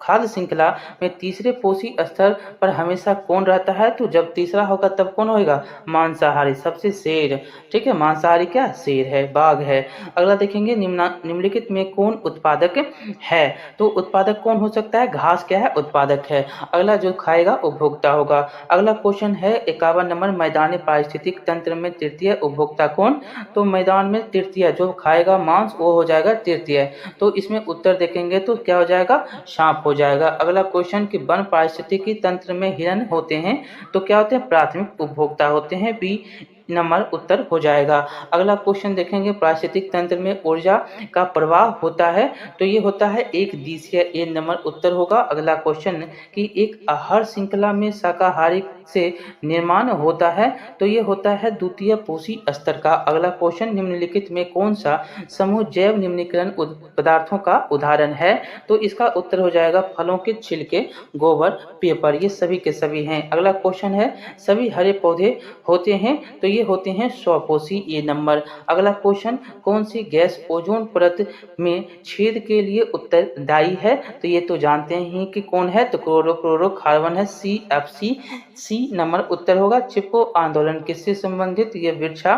खाद्य श्रृंखला में तीसरे पोषी स्तर पर हमेशा कौन रहता है? तो जब तीसरा होगा तब कौन होएगा? मांसाहारी, सबसे शेर। ठीक है, मांसाहारी क्या? शेर है, बाघ है। अगला देखेंगे, निम्नलिखित में कौन उत्पादक है? तो उत्पादक कौन हो सकता है? घास क्या है? उत्पादक है। अगला जो खाएगा उपभोक्ता होगा। अगला क्वेश्चन है 51 नंबर, मैदानी पारिस्थितिक तंत्र में तृतीय उपभोक्ता कौन? तो मैदान में तृतीय जो खाएगा मांस वो हो जाएगा तृतीय। तो इसमें उत्तर देखेंगे तो क्या हो जाएगा? सांप हो जाएगा। अगला क्वेश्चन कि वन पारिस्थितिकी तंत्र में हिरन होते हैं तो क्या होते हैं? प्राथमिक उपभोक्ता होते हैं। बी नंबर उत्तर हो जाएगा। अगला क्वेश्चन देखेंगे, पारिस्थितिक तंत्र में ऊर्जा का प्रवाह होता है तो ये होता है एक दिशीय। ए नंबर उत्तर होगा। अगला क्वेश्चन कि एक आहार श्रृंखला में शाकाहारी से निर्माण होता है तो ये होता है द्वितीय पोषी स्तर का। अगला क्वेश्चन, निम्नलिखित में कौन सा समूह जैव निम्नीकरण पदार्थों का उदाहरण है? तो इसका उत्तर हो जाएगा फलों के छिलके, गोबर, पेपर, ये सभी के सभी हैं। अगला क्वेश्चन है, सभी हरे पौधे होते हैं तो ये होते हैं स्वपोषी। ए नंबर। अगला क्वेश्चन, कौन सी गैस ओजोन परत में छेद के लिए उत्तरदायी है? तो ये तो जानते हैं कि कौन है? तो क्लोरोफ्लोरोकार्बन है, CFC। सी नंबर उत्तर होगा। चिपको आंदोलन किससे संबंधित? ये वृक्षा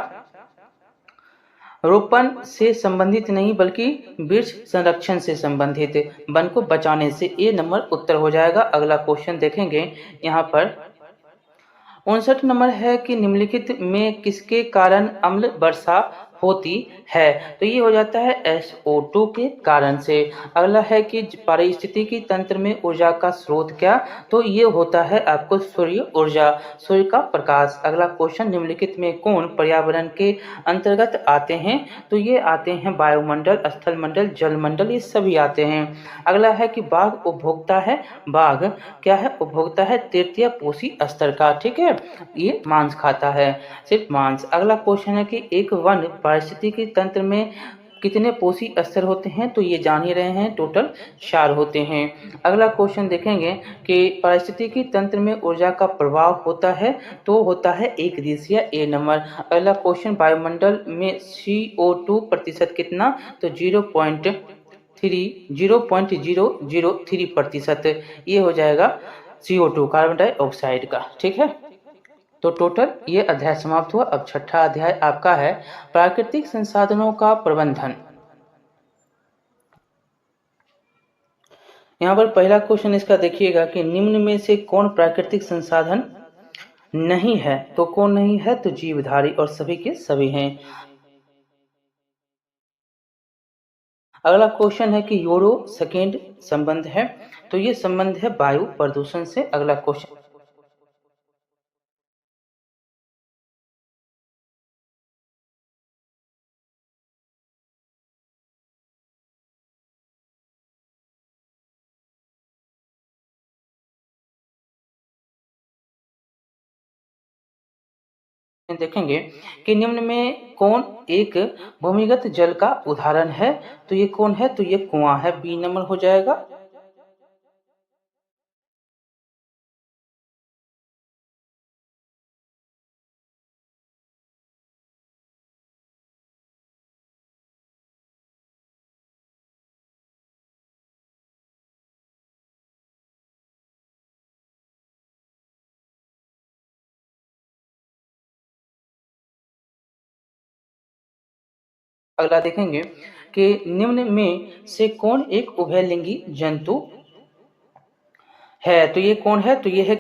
रोपण से संबंधित नहीं बल्कि वृक्ष संरक्षण से संबंधित, वन को बचाने से। ए नंबर उत्तर हो जाएगा। अगला क्वेश्चन देखेंगे यहाँ पर 59 नंबर है कि निम्नलिखित में किसके कारण अम्ल वर्षा होती है? तो ये हो जाता है SO2 के कारण से। अगला है कि पारिस्थितिकी तंत्र में ऊर्जा का स्रोत क्या? तो ये होता है आपको सूर्य ऊर्जा, सूर्य का प्रकाश। अगला क्वेश्चन, निम्नलिखित में कौन पर्यावरण के अंतर्गत आते हैं? तो ये आते हैं वायुमंडल, स्थल मंडल, जलमंडल, ये सभी आते हैं। अगला है कि बाघ उपभोक्ता है, बाघ क्या है? उपभोक्ता है तृतीय पोषी स्तर का। ठीक है, ये मांस खाता है, सिर्फ मांस। अगला क्वेश्चन है कि एक वन पारिस्थितिकी तंत्र में कितने पोषी स्तर होते हैं? तो ये जान ही रहे हैं, टोटल 4 होते हैं। अगला क्वेश्चन देखेंगे कि पारिस्थितिकी तंत्र में ऊर्जा का प्रभाव होता है तो होता है एक दिशीय। ए नंबर। अगला क्वेश्चन, वायुमंडल में CO2 प्रतिशत कितना? तो 0.003%, ये हो जाएगा CO2 कार्बन डाइऑक्साइड का। ठीक है, तो टोटल ये अध्याय समाप्त हुआ। अब छठा अध्याय आपका है प्राकृतिक संसाधनों का प्रबंधन। यहाँ पर पहला क्वेश्चन इसका देखिएगा कि निम्न में से कौन प्राकृतिक संसाधन नहीं है? तो कौन नहीं है? तो जीवधारी, और सभी के सभी हैं। अगला क्वेश्चन है कि यूरो सेकेंड संबंध है तो ये संबंध है वायु प्रदूषण से। अगला क्वेश्चन, देखेंगे कि निम्न में कौन एक भूमिगत जल का उदाहरण है? तो ये कौन है? तो ये कुआं है। बी नंबर हो जाएगा। अगला देखेंगे कि निम्न में से कौन एक उभयलिंगी जंतु है? तो ये कौन है? तो ये है